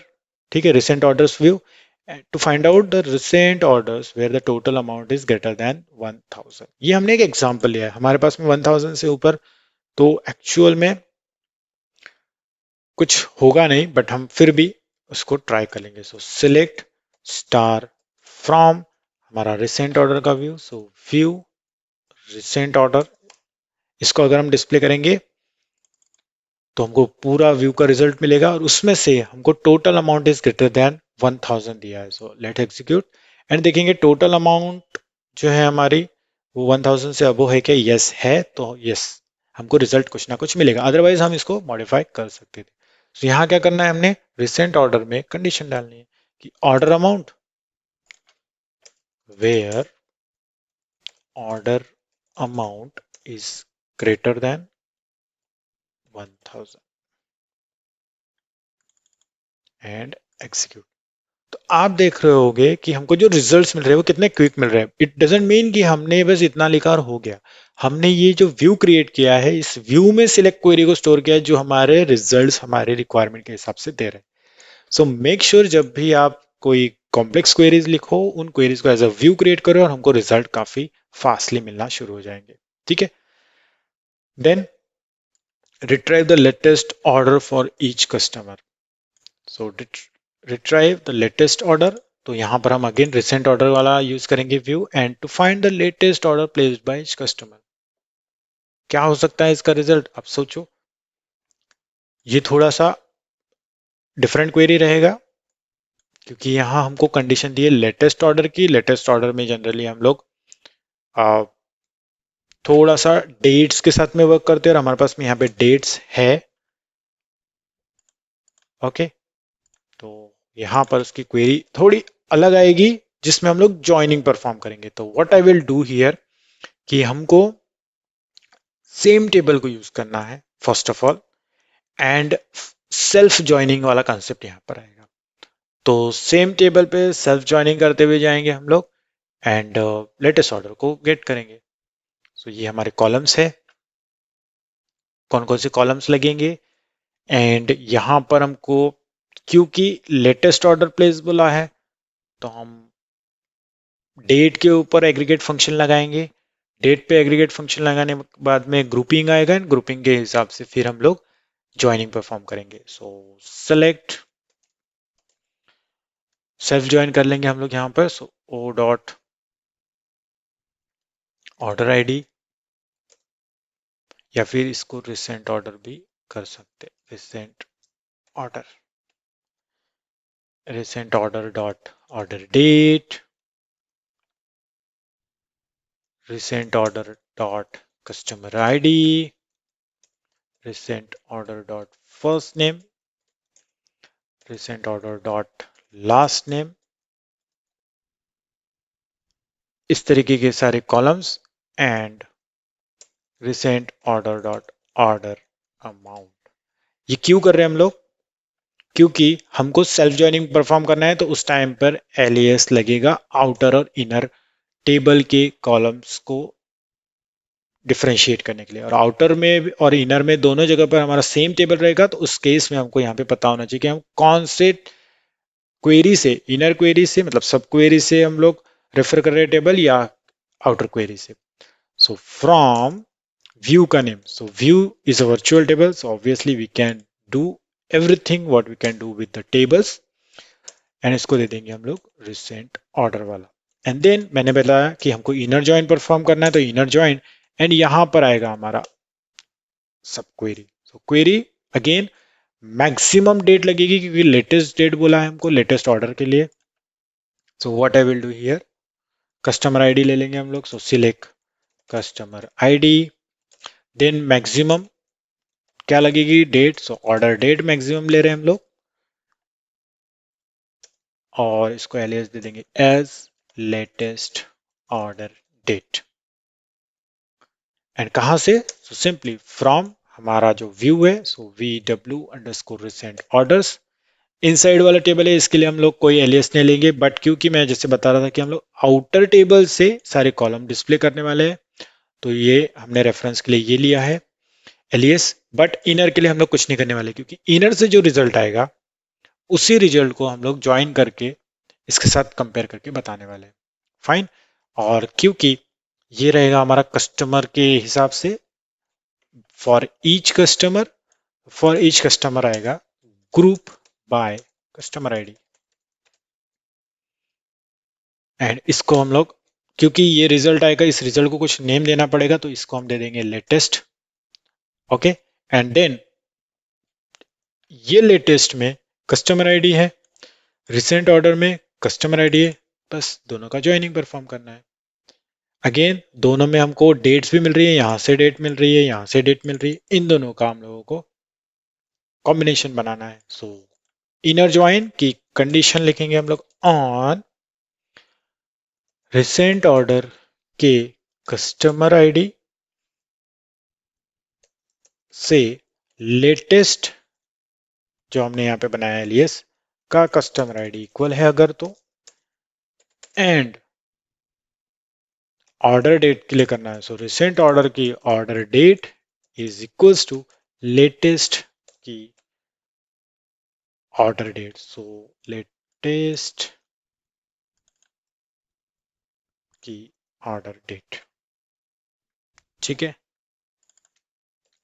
ठीक है, recent orders view to find out the recent orders where the total amount is greater than 1000। ये हमने एक एग्जांपल लिया है, हमारे पास में 1000 से ऊपर तो एक्चुअल में कुछ होगा नहीं, बट हम फिर भी उसको ट्राई कर लेंगे। सो सिलेक्ट स्टार फ्रॉम हमारा रिसेंट ऑर्डर का व्यू। सो व्यू रिसेंट ऑर्डर, इसको अगर हम डिस्प्ले करेंगे तो हमको पूरा व्यू का रिजल्ट मिलेगा, और उसमें से हमको total amount is greater than 1000 दिया है। सो लेट एग्जीक्यूट, एंड देखेंगे टोटल अमाउंट जो है हमारी वो 1000 से अबो है क्या, यस है, तो यस हमको रिजल्ट कुछ ना कुछ मिलेगा, अदरवाइज हम इसको मॉडिफाई कर सकते थे। तो यहाँ क्या करना है, हमने रिसेंट ऑर्डर में कंडीशन डालनी है कि order amount where order amount is greater than 1000 and execute. तो आप देख रहे होगे कि हमको जो रिजल्ट्स मिल रहे हैं वो कितने क्विक मिल रहे हैं। इट डजेंट मीन कि हमने बस इतना लिखा और हो गया, हमने ये जो व्यू क्रिएट किया है इस व्यू में सिलेक्ट क्वेरी को स्टोर किया है जो हमारे रिजल्ट्स हमारे रिक्वायरमेंट के हिसाब से दे रहे हैं। सो मेक श्योर जब भी आप कोई कॉम्प्लेक्स क्वेरीज लिखो, उन क्वेरीज को एज अ व्यू क्रिएट करो और हमको रिजल्ट काफी फास्टली मिलना शुरू हो जाएंगे। ठीक है, then retrieve the latest order for each customer. So retrieve the latest order, तो यहां पर हम अगेन रिसेंट ऑर्डर वाला यूज करेंगे view, and to find the latest order placed by each customer. क्या हो सकता है इसका रिजल्ट, आप सोचो। ये थोड़ा सा डिफरेंट क्वेरी रहेगा क्योंकि यहाँ हमको कंडीशन दी है लेटेस्ट ऑर्डर की। लेटेस्ट ऑर्डर में जनरली हम लोग आ, थोड़ा सा डेट्स के साथ में वर्क करते हैं और हमारे पास में यहाँ पे डेट्स है। ओके, तो यहाँ पर उसकी क्वेरी थोड़ी अलग आएगी जिसमें हम लोग ज्वाइनिंग परफॉर्म करेंगे। तो what I will do here कि हमको सेम टेबल को यूज करना है first of all, and self joining वाला कंसेप्ट यहाँ पर आएगा। तो सेम टेबल पे सेल्फ ज्वाइनिंग करते हुए जाएंगे हम लोग एंड लेटेस्ट ऑर्डर को गेट करेंगे। सो ये हमारे कॉलम्स है, कौन कौन से कॉलम्स लगेंगे, एंड यहाँ पर हमको क्योंकि लेटेस्ट ऑर्डर प्लेस बोला है तो हम डेट के ऊपर एग्रीगेट फंक्शन लगाएंगे। डेट पे एग्रीगेट फंक्शन लगाने के बाद में ग्रुपिंग आएगा एंड ग्रुपिंग के हिसाब से फिर हम लोग ज्वाइनिंग परफॉर्म करेंगे। सो सेलेक्ट, सेल्फ ज्वाइन कर लेंगे हम लोग यहाँ पर। So O dot order ID, या फिर इसको रिसेंट ऑर्डर भी कर सकते, recent order, recent order dot order date, recent order dot customer ID, recent order dot first name, recent order dot last name. इस तरीके के सारे columns, and recent order dot order amount. ये क्यों कर रहे हैं हम लोग, क्योंकि हमको सेल्फ ज्वाइनिंग परफॉर्म करना है तो उस टाइम पर एलियास लगेगा आउटर और इनर टेबल के कॉलम्स को डिफरेंशिएट करने के लिए। और आउटर में और इनर में दोनों जगह पर हमारा सेम टेबल रहेगा, तो उस केस में हमको यहाँ पे पता होना चाहिए कि हम कौन से क्वेरी से, इनर क्वेरी से मतलब सब क्वेरी से हम लोग रेफर कर रहे हैं टेबल या आउटर क्वेरी से। सो फ्रॉम व्यू का name, so view is a virtual table, so obviously we can do everything what we can do with the tables, and इसको दे देंगे हम लोग रिसेंट ऑर्डर वाला। एंड देन मैंने बताया कि हमको इनर ज्वाइन परफॉर्म करना है, तो इनर ज्वाइन, एंड यहां पर आएगा हमारा सब क्वेरी। सो क्वेरी अगेन मैक्सिमम डेट लगेगी क्योंकि लेटेस्ट डेट बोला है हमको लेटेस्ट ऑर्डर के लिए। So what I will do here, customer ID ले लेंगे हम लोग। So select customer ID, then maximum क्या लगेगी, date. So order date maximum ले रहे हैं हम लोग, और इसको एलियास दे देंगे as latest order date. And कहां से, सो सिंपली फ्रॉम हमारा जो व्यू है, so V W underscore recent orders. Inside वाला टेबल है, इसके लिए हम लोग कोई एलियास नहीं लेंगे, बट क्योंकि मैं जैसे बता रहा था कि हम लोग आउटर टेबल से सारे कॉलम डिस्प्ले करने वाले हैं, तो ये हमने रेफरेंस के लिए ये लिया है एलियास। बट इनर के लिए हम लोग कुछ नहीं करने वाले क्योंकि इनर से जो रिजल्ट आएगा उसी रिजल्ट को हम लोग ज्वाइन करके इसके साथ कंपेयर करके बताने वाले हैं। फाइन, और क्योंकि ये रहेगा हमारा कस्टमर के हिसाब से, for each customer, for each customer आएगा group by customer ID, and इसको हम लोग क्योंकि ये रिजल्ट आएगा इस रिजल्ट को कुछ नेम देना पड़ेगा, तो इसको हम दे देंगे लेटेस्ट। ओके, एंड देन ये लेटेस्ट में कस्टमर आईडी है, रिसेंट ऑर्डर में कस्टमर आईडी है, बस दोनों का ज्वाइनिंग परफॉर्म करना है। अगेन दोनों में हमको डेट्स भी मिल रही है, यहां से डेट मिल रही है, यहां से डेट मिल रही है, इन दोनों का हम लोगों को कॉम्बिनेशन बनाना है। सो इनर ज्वाइन की कंडीशन लिखेंगे हम लोग ऑन रिसेंट ऑर्डर के कस्टमर आईडी से लेटेस्ट जो हमने यहाँ पे बनाया है एलियस का कस्टमर आईडी इक्वल है अगर तो, एंड ऑर्डर डेट के लिए करना है। सो रिसेंट ऑर्डर की order date is equals to latest की ऑर्डर डेट। सो लेटेस्ट की ऑर्डर डेट। ठीक है,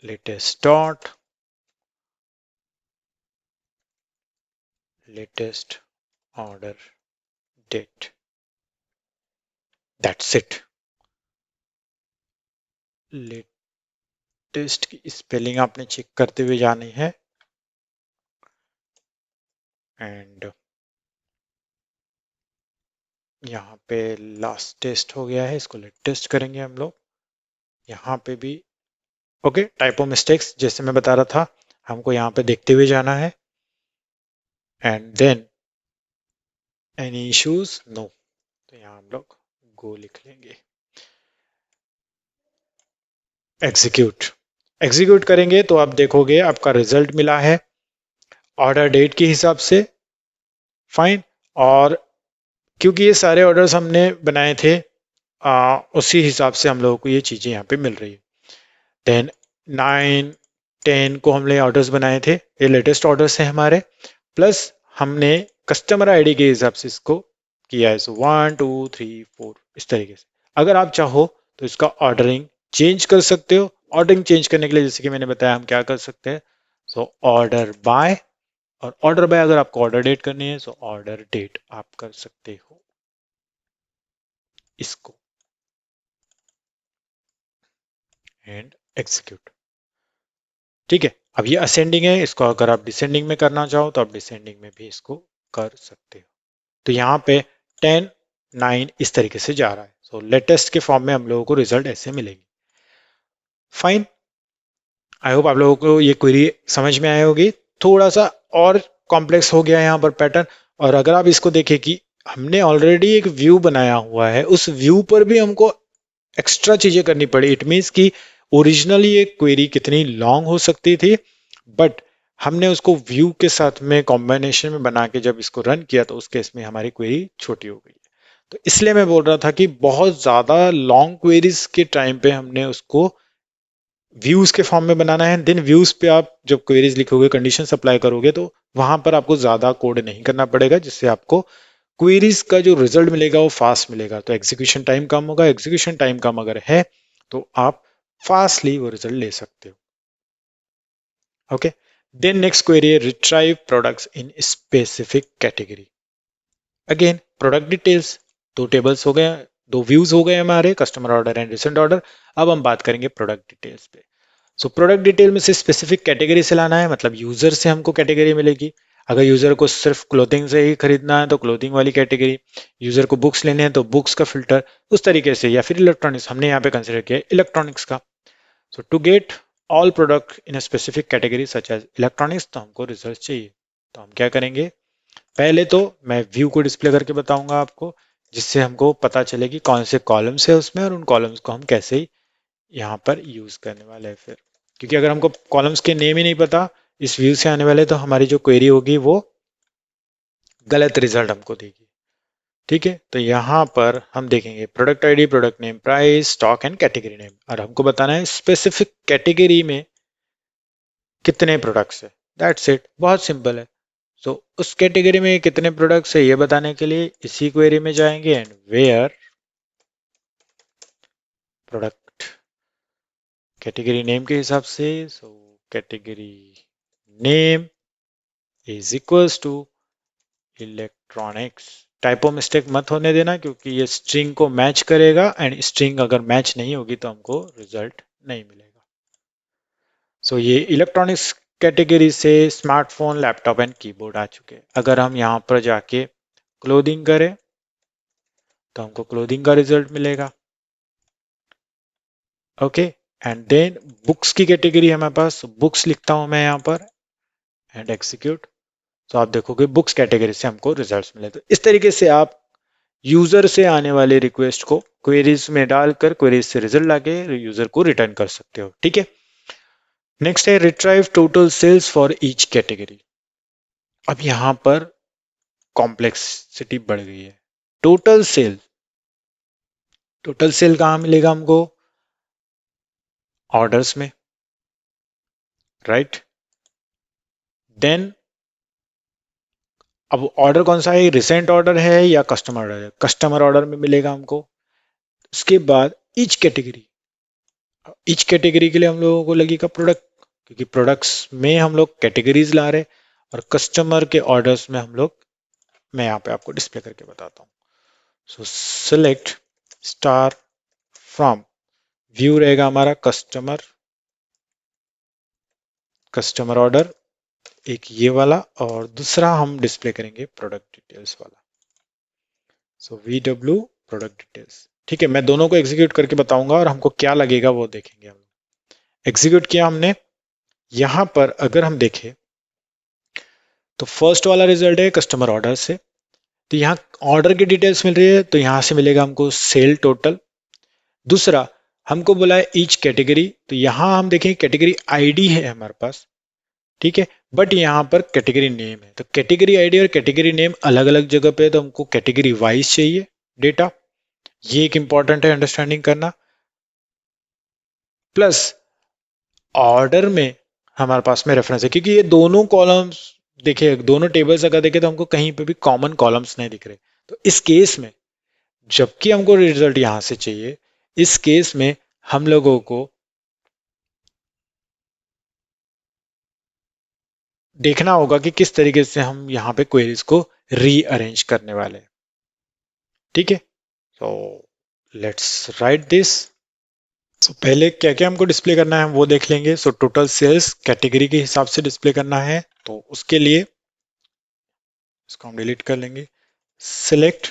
latest dot latest order date, that's it. Latest की स्पेलिंग आपने चेक करते हुए जानी है। एंड यहाँ पे लास्ट टेस्ट हो गया है, इसको लेटेस्ट करेंगे हम लोग। यहाँ पे भी ओके, टाइपो मिस्टेक्स जैसे मैं बता रहा था, हमको यहाँ पे देखते हुए जाना है। And then any issues no, तो यहाँ हम लोग गो लिख लेंगे। एग्जीक्यूट, एग्जीक्यूट करेंगे तो आप देखोगे आपका रिजल्ट मिला है ऑर्डर डेट के हिसाब से। फाइन। और क्योंकि ये सारे ऑर्डर्स हमने बनाए थे उसी हिसाब से हम लोगों को ये चीजें यहाँ पे मिल रही है। देन 9 10 को हमने ऑर्डर्स बनाए थे, ये लेटेस्ट ऑर्डर्स हैं हमारे, प्लस हमने कस्टमर आईडी के हिसाब से इसको किया है। सो 1 2 3 4 इस तरीके से। अगर आप चाहो तो इसका ऑर्डरिंग चेंज कर सकते हो। ऑर्डरिंग चेंज करने के लिए जैसे कि मैंने बताया हम क्या कर सकते हैं, सो ऑर्डर बाय, और ऑर्डर बाय अगर आपको ऑर्डर डेट करनी है सो ऑर्डर डेट आप कर सकते हो इसको। And execute. ठीक है, अब ये असेंडिंग है, इसको अगर आप डिसेंडिंग में करना चाहो तो आप डिसेंडिंग में भी इसको कर सकते हो। तो यहाँ पे 10 9 इस तरीके से जा रहा है। सो लेटेस्ट के फॉर्म में हम लोगों को रिजल्ट ऐसे मिलेगी। फाइन, आई होप आप लोगों को ये क्वेरी समझ में आई होगी। थोड़ा सा और कॉम्प्लेक्स हो गया है यहाँ पर पैटर्न। और अगर आप इसको देखें कि हमने ऑलरेडी एक व्यू बनाया हुआ है, उस व्यू पर भी हमको एक्स्ट्रा चीजें करनी पड़ी। इट मीन्स कि ओरिजिनली ये क्वेरी कितनी लॉन्ग हो सकती थी, बट हमने उसको व्यू के साथ में कॉम्बिनेशन में बना के जब इसको रन किया तो उस केस में हमारी क्वेरी छोटी हो गई। तो इसलिए मैं बोल रहा था कि बहुत ज्यादा लॉन्ग क्वेरीज के टाइम पे हमने उसको व्यूज के फॉर्म में बनाना है। देन व्यूज पे आप जब क्वेरीज लिखोगे, कंडीशन अप्लाई करोगे, तो वहां पर आपको ज्यादा कोड नहीं करना पड़ेगा, जिससे आपको क्वेरीज का जो रिजल्ट मिलेगा वो फास्ट मिलेगा। तो एग्जीक्यूशन टाइम कम होगा। एग्जीक्यूशन टाइम कम अगर है तो आप फास्टली वो रिजल्ट ले सकते हो। ओके, देन नेक्स्ट क्वेरी है retrieve products in specific category. Again product details, दो टेबल्स हो गए, दो व्यूज हो गए हमारे, customer order and recent order. अब हम बात करेंगे प्रोडक्ट डिटेल्स पे। सो प्रोडक्ट डिटेल में से स्पेसिफिक कैटेगरी से लाना है, मतलब यूजर से हमको कैटेगरी मिलेगी। अगर यूजर को सिर्फ क्लोथिंग से ही खरीदना है तो क्लोथिंग वाली कैटेगरी, यूजर को बुक्स लेने हैं तो बुक्स का फिल्टर, उस तरीके से। या फिर इलेक्ट्रॉनिक्स, हमने यहाँ पे कंसिडर किया इलेक्ट्रॉनिक्स का। So to get all product in a specific category such as electronics, तो हमको रिजल्ट चाहिए। तो हम क्या करेंगे, पहले तो मैं व्यू को डिस्प्ले करके बताऊंगा आपको, जिससे हमको पता चले कि कौन से कॉलम्स है उसमें और उन कॉलम्स को हम कैसे यहाँ पर यूज करने वाले हैं। फिर क्योंकि अगर हमको कॉलम्स के नेम ही नहीं पता इस व्यू से आने वाले, तो हमारी जो क्वेरी होगी वो गलत रिजल्ट हमको देगी। ठीक है, तो यहाँ पर हम देखेंगे product ID, product name, price, stock and category name, और हमको बताना है स्पेसिफिक कैटेगरी में कितने प्रोडक्ट्स है। दैट्स इट, बहुत सिंपल है। सो उस कैटेगरी में कितने प्रोडक्ट्स है ये बताने के लिए इसी क्वेरी में जाएंगे and where product category name के हिसाब से, so category name is equals to electronics. Typo mistake मत होने देना, क्योंकि ये स्ट्रिंग को मैच करेगा एंड स्ट्रिंग अगर मैच नहीं होगी तो हमको रिजल्ट नहीं मिलेगा। सो ये इलेक्ट्रॉनिक्स कैटेगरी से स्मार्टफोन, लैपटॉप एंड कीबोर्ड आ चुके हैं। अगर हम यहाँ पर जाके क्लोथिंग करें तो हमको क्लोथिंग का रिजल्ट मिलेगा। ओके, एंड देन बुक्स की कैटेगरी है हमारे पास, बुक्स लिखता हूं मैं यहाँ पर एंड एक्सिक्यूट। तो आप देखोगे बुक्स कैटेगरी से हमको रिजल्ट्स मिले। तो इस तरीके से आप यूजर से आने वाले रिक्वेस्ट को क्वेरीज में डालकर क्वेरीज से रिजल्ट लाके यूजर को रिटर्न कर सकते हो। ठीक है, नेक्स्ट है retrieve total sales for each category. अब यहां पर कॉम्प्लेक्सिटी बढ़ गई है। टोटल सेल, टोटल सेल कहां मिलेगा हमको, ऑर्डर्स में, राइट। देन अब ऑर्डर कौन सा है, रिसेंट ऑर्डर है या कस्टमर ऑर्डर है, कस्टमर ऑर्डर में मिलेगा हमको। उसके बाद ईच कैटेगरी के लिए हम लोगों को लगेगा प्रोडक्ट, क्योंकि प्रोडक्ट्स में हम लोग कैटेगरीज ला रहे हैं, और कस्टमर के ऑर्डर्स में हम लोग, मैं यहाँ पे आपको डिस्प्ले करके बताता हूँ। सो सिलेक्ट स्टार फ्रॉम, व्यू रहेगा हमारा कस्टमर ऑर्डर, एक ये वाला, और दूसरा हम डिस्प्ले करेंगे प्रोडक्ट डिटेल्स वाला। सो VW प्रोडक्ट डिटेल्स। ठीक है, मैं दोनों को एग्जीक्यूट करके बताऊंगा और हमको क्या लगेगा वो देखेंगे हम। एग्जीक्यूट किया हमने। यहां पर अगर हम देखें तो फर्स्ट वाला रिजल्ट है कस्टमर ऑर्डर से, तो यहाँ ऑर्डर की डिटेल्स मिल रही है, तो यहां से मिलेगा हमको सेल टोटल। दूसरा हमको बोला है ईच कैटेगरी, तो यहां हम देखें कैटेगरी आईडी है हमारे पास, ठीक है, बट यहाँ पर कैटेगरी नेम है, तो कैटेगरी आईडी और कैटेगरी नेम अलग अलग जगह पे है, तो हमको कैटेगरी वाइज चाहिए डेटा। ये एक इंपॉर्टेंट है अंडरस्टैंडिंग करना। प्लस ऑर्डर में हमारे पास में रेफरेंस है, क्योंकि ये दोनों कॉलम्स, देखिए दोनों टेबल्स अगर देखें तो हमको कहीं पे भी कॉमन कॉलम्स नहीं दिख रहे, तो इस केस में जबकि हमको रिजल्ट यहां से चाहिए, इस केस में हम लोगों को देखना होगा कि किस तरीके से हम यहाँ पे क्वेरीज को रीअरेंज करने वाले हैं। ठीक है, तो लेट्स राइट दिस। तो पहले क्या क्या हमको डिस्प्ले करना है वो देख लेंगे। सो टोटल सेल्स कैटेगरी के हिसाब से डिस्प्ले करना है, तो उसके लिए इसको हम डिलीट कर लेंगे। सिलेक्ट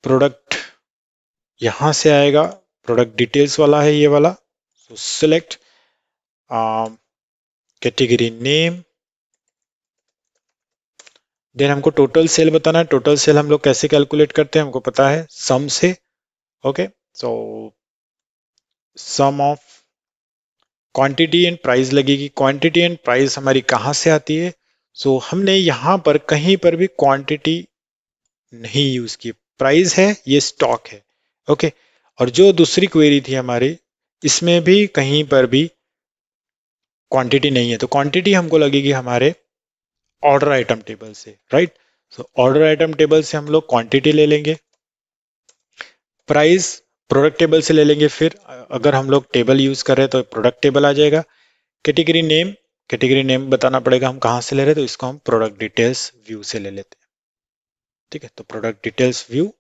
प्रोडक्ट, यहां से आएगा प्रोडक्ट डिटेल्स वाला है ये वाला। So select category name, then हमको टोटल सेल बताना है। टोटल सेल हम लोग कैसे कैलकुलेट करते हैं हमको पता है, सम से। Okay, so sum of quantity and price लगेगी। क्वांटिटी एंड प्राइस हमारी कहाँ से आती है? सो हमने यहां पर कहीं पर भी क्वांटिटी नहीं यूज की, प्राइस है, ये स्टॉक है। ओके, और जो दूसरी क्वेरी थी हमारी, इसमें भी कहीं पर भी क्वांटिटी नहीं है, तो क्वांटिटी हमको लगेगी हमारे ऑर्डर आइटम टेबल से, राइट। सो ऑर्डर आइटम टेबल से हम लोग क्वांटिटी ले लेंगे, प्राइस प्रोडक्ट टेबल से ले लेंगे, फिर अगर हम लोग टेबल यूज कर रहे हैं तो प्रोडक्ट टेबल आ जाएगा। कैटेगरी नेम बताना पड़ेगा हम कहाँ से ले रहे हैं, तो इसको हम प्रोडक्ट डिटेल्स व्यू से ले लेते हैं। ठीक है, तो प्रोडक्ट डिटेल्स व्यू,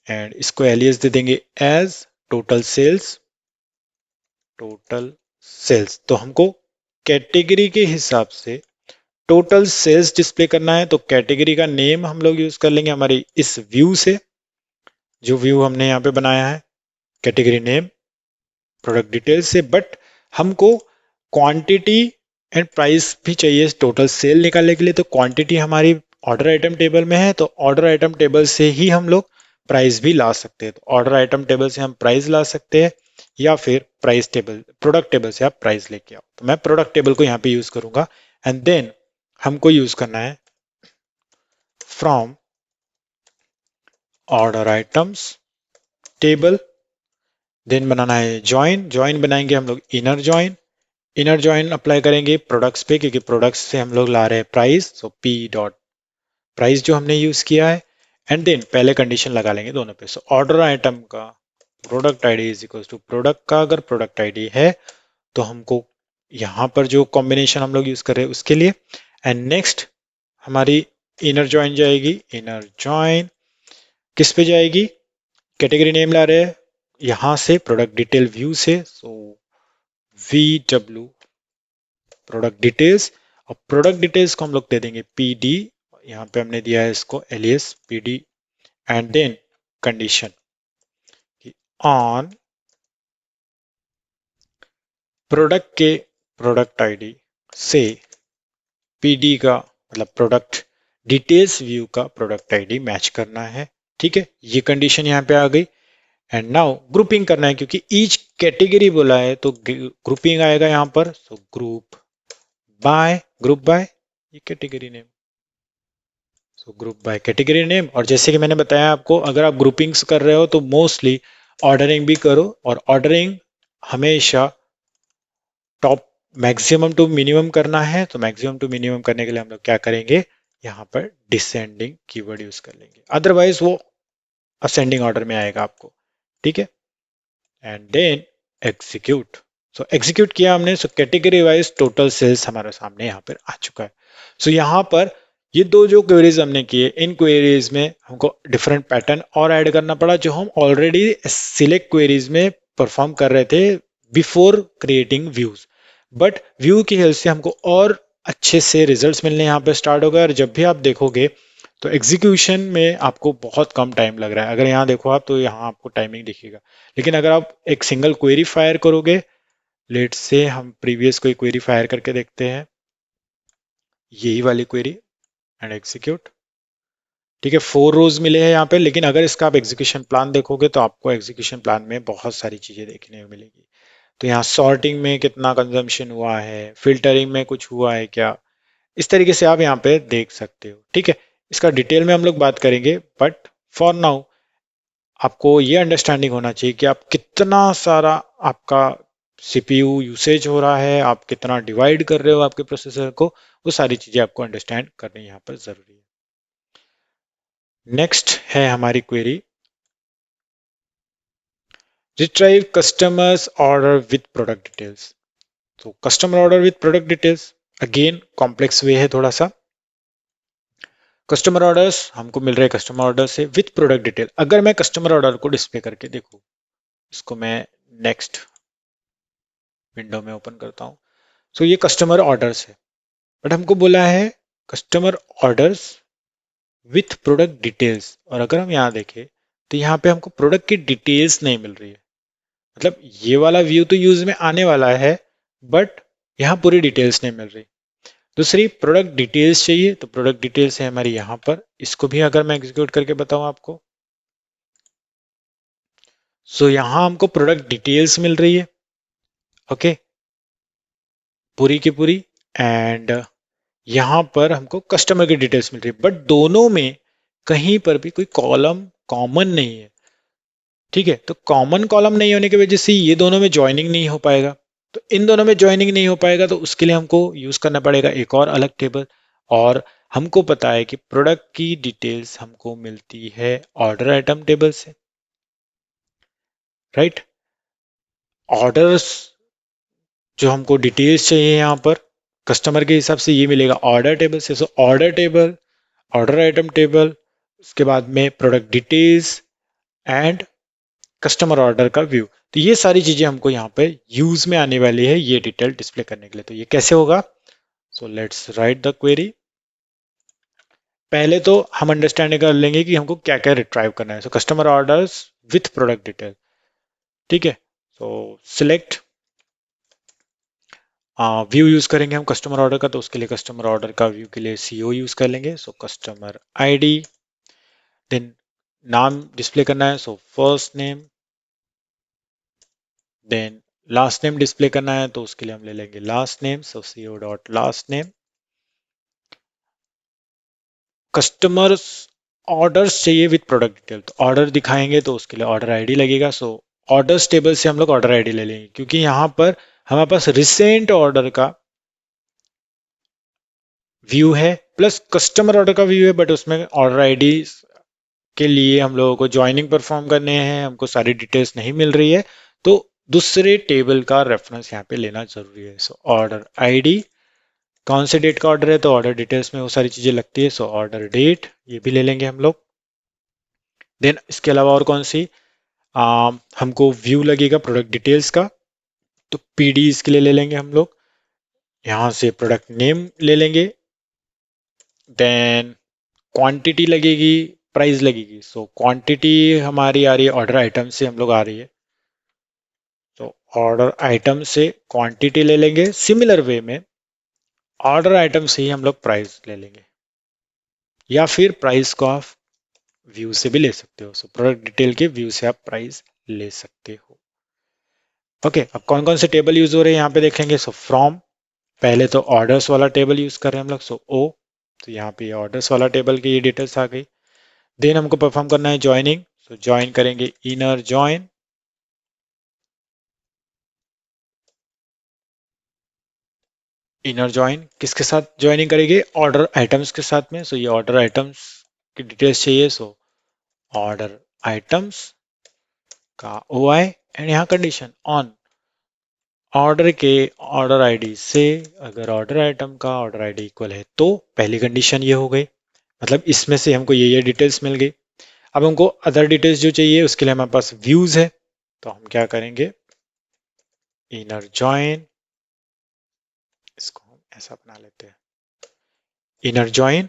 एंड इसको एलियास दे देंगे एज टोटल सेल्स। तो हमको कैटेगरी के हिसाब से टोटल सेल्स डिस्प्ले करना है, तो कैटेगरी का नेम हम लोग यूज कर लेंगे हमारी इस व्यू से, जो व्यू हमने यहाँ पे बनाया है, कैटेगरी नेम प्रोडक्ट डिटेल्स से। बट हमको क्वांटिटी एंड प्राइस भी चाहिए टोटल सेल निकालने के लिए, तो क्वांटिटी हमारी ऑर्डर आइटम टेबल में है, तो ऑर्डर आइटम टेबल से ही हम लोग प्राइस भी ला सकते हैं। तो ऑर्डर आइटम टेबल से हम प्राइस ला सकते हैं, या फिर प्राइस टेबल प्रोडक्ट टेबल से आप प्राइस लेके आओ, तो मैं प्रोडक्ट टेबल को यहाँ पे यूज करूंगा। एंड देन हमको यूज करना है from order items table, then बनाना है ज्वाइन बनाएंगे हम लोग इनर ज्वाइन अप्लाई करेंगे प्रोडक्ट्स पे, क्योंकि प्रोडक्ट्स से हम लोग ला रहे हैं price, so P dot price जो हमने यूज किया है। एंड देन पहले कंडीशन लगा लेंगे दोनों पे। सो ऑर्डर आइटम का product ID is equal to product का अगर प्रोडक्ट आईडी है, तो हमको यहाँ पर जो कॉम्बिनेशन हम लोग यूज कर रहे हैं उसके लिए। एंड नेक्स्ट हमारी इनर ज्वाइन जाएगी, इनर ज्वाइन किस पे जाएगी, कैटेगरी नेम ला रहे हैं यहां से प्रोडक्ट डिटेल व्यू से, सो VW प्रोडक्ट डिटेल्स, और प्रोडक्ट डिटेल्स को हम लोग दे देंगे PD, यहाँ पे हमने दिया है इसको alias PD। And then condition on product के प्रोडक्ट आईडी से PD का मतलब प्रोडक्ट डिटेल्स व्यू का प्रोडक्ट आईडी मैच करना है। ठीक है, ये कंडीशन यहाँ पे आ गई। एंड नाउ ग्रुपिंग करना है, क्योंकि ईच कैटेगरी बोला है तो ग्रुपिंग आएगा यहाँ पर। सो ग्रुप बाय ये category name, so group by category name. और जैसे कि मैंने बताया आपको, अगर आप ग्रुपिंग्स कर रहे हो तो मोस्टली ऑर्डरिंग भी करो, और ऑर्डरिंग हमेशा टॉप मैक्सिमम टू मिनिमम करना है, तो मैक्सिमम टू मिनिमम करने के लिए हम लोग क्या करेंगे, यहाँ पर डिसेंडिंग कीवर्ड यूज कर लेंगे, अदरवाइज वो असेंडिंग ऑर्डर में आएगा आपको, ठीक है। And then execute. So execute किया हमने, so category wise total sales हमारे सामने यहाँ पर आ चुका है। सो यहाँ पर ये दो जो क्वेरीज हमने किए, इन क्वेरीज में हमको डिफरेंट पैटर्न और ऐड करना पड़ा जो हम ऑलरेडी सिलेक्ट क्वेरीज में परफॉर्म कर रहे थे before creating views. But view की हेल्प से हमको और अच्छे से रिजल्ट्स मिलने यहाँ पे स्टार्ट हो गए। और जब भी आप देखोगे तो एग्जीक्यूशन में आपको बहुत कम टाइम लग रहा है। अगर यहाँ देखो आप तो यहाँ आपको टाइमिंग दिखेगा, लेकिन अगर आप एक सिंगल क्वेरी फायर करोगे, लेट से हम प्रीवियस कोई क्वेरी फायर करके देखते हैं, यही वाली क्वेरी, एंड एग्जीक्यूट, ठीक है। 4 रोज मिले हैं यहाँ पे, लेकिन अगर इसका आप एग्जीक्यूशन प्लान देखोगे तो आपको एग्जीक्यूशन प्लान में बहुत सारी चीजें देखने को मिलेगी। तो यहाँ सॉर्टिंग में कितना कंजम्पशन हुआ है, फिल्टरिंग में कुछ हुआ है क्या, इस तरीके से आप यहाँ पे देख सकते हो, ठीक है। इसका डिटेल में हम लोग बात करेंगे, बट फॉर नाउ आपको ये अंडरस्टैंडिंग होना चाहिए कि आप कितना सारा आपका सीपीयू यूसेज हो रहा है, आप कितना डिवाइड कर रहे हो आपके प्रोसेसर को, वो सारी चीजें आपको अंडरस्टैंड करनी यहाँ पर जरूरी है। नेक्स्ट है हमारी query, retrieve customers order with product details. तो customer order with product details again complex way है थोड़ा सा। कस्टमर ऑर्डर्स हमको मिल रहे हैं कस्टमर ऑर्डर से विथ प्रोडक्ट डिटेल। अगर मैं कस्टमर ऑर्डर को डिस्प्ले करके देखूं, इसको मैं नेक्स्ट विंडो में ओपन करता हूं, सो ये कस्टमर ऑर्डर्स है, बट हमको बोला है customer orders with product details. और अगर हम यहाँ देखें तो यहाँ पे हमको प्रोडक्ट की डिटेल्स नहीं मिल रही है। मतलब ये वाला व्यू तो यूज में आने वाला है, बट यहाँ पूरी डिटेल्स नहीं मिल रही। दूसरी प्रोडक्ट डिटेल्स चाहिए, तो प्रोडक्ट डिटेल्स है हमारी यहाँ पर। इसको भी अगर मैं एग्जीक्यूट करके बताऊं आपको, सो यहाँ हमको प्रोडक्ट डिटेल्स मिल रही है, ओके, पूरी की पूरी। एंड यहाँ पर हमको कस्टमर की डिटेल्स मिल रही है, बट दोनों में कहीं पर भी कोई कॉलम कॉमन नहीं है, ठीक है। तो कॉमन कॉलम नहीं होने की वजह से ये दोनों में ज्वाइनिंग नहीं हो पाएगा। तो इन दोनों में ज्वाइनिंग नहीं हो पाएगा, तो उसके लिए हमको यूज करना पड़ेगा एक और अलग टेबल। और हमको पता है कि प्रोडक्ट की डिटेल्स हमको मिलती है ऑर्डर आइटम टेबल से, राइट। ऑर्डर्स जो हमको डिटेल्स चाहिए यहाँ पर कस्टमर के हिसाब से, ये मिलेगा ऑर्डर टेबल से। So order table, order item table, उसके बाद में product details and customer order का व्यू। तो ये सारी चीजें हमको यहाँ पे यूज में आने वाली है ये डिटेल डिस्प्ले करने के लिए। तो ये कैसे होगा, so let's write the query. पहले तो हम अंडरस्टैंडिंग कर लेंगे कि हमको क्या क्या रिट्राइव करना है। So customer orders with product detail, ठीक है। सो सिलेक्ट व्यू यूज करेंगे हम कस्टमर ऑर्डर का, तो उसके लिए कस्टमर ऑर्डर का व्यू के लिए सीओ यूज कर लेंगे। सो कस्टमर आईडी, देन नाम डिस्प्ले करना है, so first name, then last name display करना है, तो उसके लिए हम ले लेंगे last name, so CO dot last name. Customers orders चाहिए विथ प्रोडक्ट डिटेल, तो ऑर्डर दिखाएंगे तो उसके लिए ऑर्डर आईडी लगेगा। सो ऑर्डर्स टेबल से हम लोग ऑर्डर आईडी ले लेंगे, क्योंकि यहाँ पर हमारे पास रिसेंट ऑर्डर का व्यू है प्लस कस्टमर ऑर्डर का व्यू है, बट उसमें ऑर्डर आईडी के लिए हम लोगों को ज्वाइनिंग परफॉर्म करने हैं, हमको सारी डिटेल्स नहीं मिल रही है, तो दूसरे टेबल का रेफरेंस यहाँ पे लेना जरूरी है। सो ऑर्डर आईडी, कौन से डेट का ऑर्डर है, तो ऑर्डर डिटेल्स में वो सारी चीजें लगती है। सो ऑर्डर डेट ये भी ले लेंगे हम लोग। देन इसके अलावा और कौन सी हमको व्यू लगेगा प्रोडक्ट डिटेल्स का, तो पीडी इसके लिए ले लेंगे हम लोग। यहाँ से प्रोडक्ट नेम ले लेंगे, देन क्वांटिटी लगेगी, प्राइस लगेगी। सो क्वांटिटी हमारी आ रही है ऑर्डर आइटम से, हम लोग आ रही है, तो ऑर्डर आइटम से क्वांटिटी ले लेंगे। सिमिलर वे में ऑर्डर आइटम से ही हम लोग प्राइस ले लेंगे, या फिर प्राइस को आप व्यू से भी ले सकते हो। सो प्रोडक्ट डिटेल के व्यू से आप प्राइस ले सकते हो, ओके। अब कौन कौन से टेबल यूज हो रहे हैं यहाँ पे देखेंगे। सो फ्रॉम, पहले तो ऑर्डर्स वाला टेबल यूज कर रहे हैं हम लोग, सो ओ, तो यहाँ पे ऑर्डर्स वाला टेबल की ये डिटेल्स आ गई। देन हमको परफॉर्म करना है ज्वाइनिंग, सो ज्वाइन करेंगे इनर ज्वाइन, इनर ज्वाइन किसके साथ ज्वाइनिंग करेंगे, ऑर्डर आइटम्स के साथ में। सो ये ऑर्डर आइटम्स की डिटेल्स चाहिए, सो ऑर्डर आइटम्स का OI एंड यहाँ कंडीशन ऑन ऑर्डर के ऑर्डर आईडी से अगर ऑर्डर आइटम का ऑर्डर आईडी इक्वल है तो पहली कंडीशन ये हो गई, मतलब इसमें से हमको ये डिटेल्स मिल गई। अब हमको अदर डिटेल्स जो चाहिए उसके लिए हमारे पास व्यूज है, तो हम क्या करेंगे, इनर जॉइन, इसको हम ऐसा बना लेते हैं, इनर जॉइन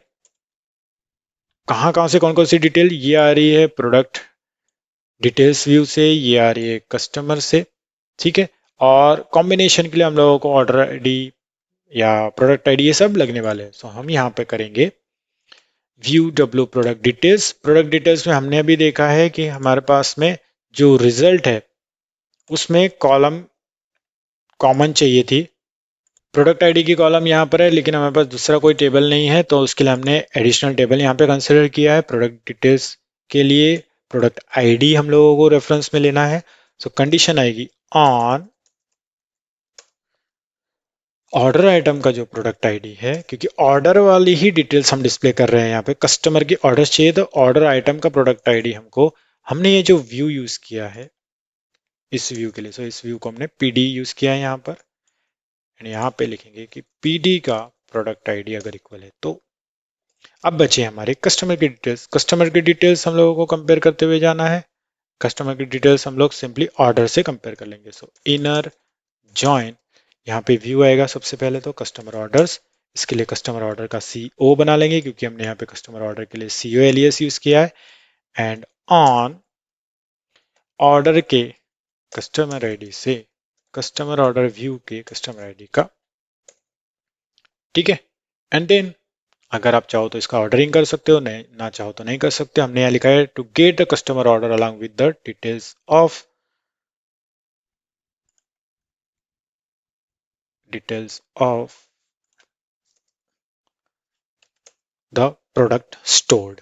कहाँ कहाँ से कौन कौन सी डिटेल, ये आ रही है प्रोडक्ट डिटेल्स व्यू से, ये आ रही है कस्टमर से, ठीक है। और कॉम्बिनेशन के लिए हम लोगों को ऑर्डर आईडी या प्रोडक्ट आईडी ये सब लगने वाले हैं। सो हम यहाँ पे करेंगे व्यू डब्ल्यू प्रोडक्ट डिटेल्स में हमने अभी देखा है कि हमारे पास में जो रिजल्ट है उसमें कॉलम कॉमन चाहिए थी, प्रोडक्ट आईडी की कॉलम यहाँ पर है लेकिन हमारे पास दूसरा कोई टेबल नहीं है, तो उसके लिए हमने एडिशनल टेबल यहाँ पे कंसिडर किया है। प्रोडक्ट डिटेल्स के लिए प्रोडक्ट आईडी हम लोगों को रेफरेंस में लेना है। सो कंडीशन आएगी ऑन ऑर्डर आइटम का जो प्रोडक्ट आईडी है, क्योंकि ऑर्डर वाली ही डिटेल्स हम डिस्प्ले कर रहे हैं यहाँ पे, कस्टमर की ऑर्डर चाहिए तो ऑर्डर आइटम का प्रोडक्ट आईडी हमको, हमने ये जो व्यू यूज किया है इस व्यू के लिए, सो इस व्यू को हमने पीडी यूज किया है यहाँ पर, यहाँ पे लिखेंगे कि पीडी का प्रोडक्ट आईडी अगर इक्वल है तो। अब बचे हमारे कस्टमर की डिटेल्स, कस्टमर की डिटेल्स हम लोगों को कंपेयर करते हुए जाना है। कस्टमर की डिटेल्स हम लोग सिंपली ऑर्डर से कंपेयर कर लेंगे। सो इनर जॉइन, यहाँ पे व्यू आएगा सबसे पहले तो कस्टमर ऑर्डर्स, इसके लिए कस्टमर ऑर्डर का CO बना लेंगे क्योंकि हमने यहाँ पे कस्टमर ऑर्डर के लिए CO एलियस यूज किया है। एंड ऑन ऑर्डर के कस्टमर आईडी से कस्टमर ऑर्डर व्यू के कस्टमर आईडी का, ठीक है। एंड देन अगर आप चाहो तो इसका ऑर्डरिंग कर सकते हो, नहीं ना चाहो तो नहीं कर सकते। हमने यहाँ लिखा है to get the customer order along with the details of the product stored,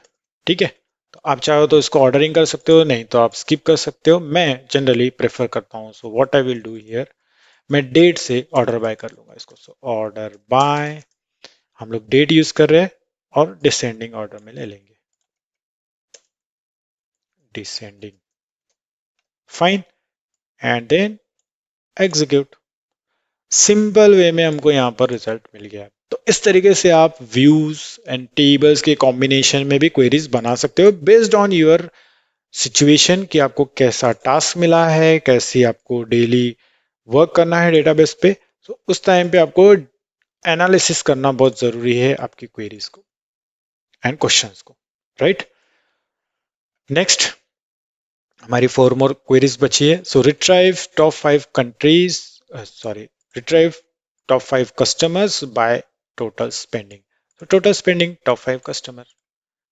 ठीक है। तो आप चाहो तो इसको ऑर्डरिंग कर सकते हो, नहीं तो आप स्किप कर सकते हो। मैं जनरली प्रेफर करता हूँ, सो what I will do here, मैं डेट से ऑर्डर बाय कर लूंगा इसको। सो ऑर्डर बाय, हम लोग डेट यूज कर रहे हैं और डिसेंडिंग ऑर्डर में ले लेंगे, descending, fine, and then execute. Simple way में हमको यहाँ पर रिजल्ट मिल गया। तो इस तरीके से आप व्यूज एंड टेबल्स के कॉम्बिनेशन में भी क्वेरीज बना सकते हो बेस्ड ऑन योर सिचुएशन, कि आपको कैसा टास्क मिला है, कैसी आपको डेली वर्क करना है डेटाबेस पे। तो उस टाइम पे आपको एनालिसिस करना बहुत जरूरी है आपकी क्वेरीज को एंड क्वेश्चंस को, राइट। नेक्स्ट हमारी 4 मोर क्वेरीज बची है। So retrieve top 5 countries, sorry, retrieve top 5 customers by total spending. तो total spending top 5 customer,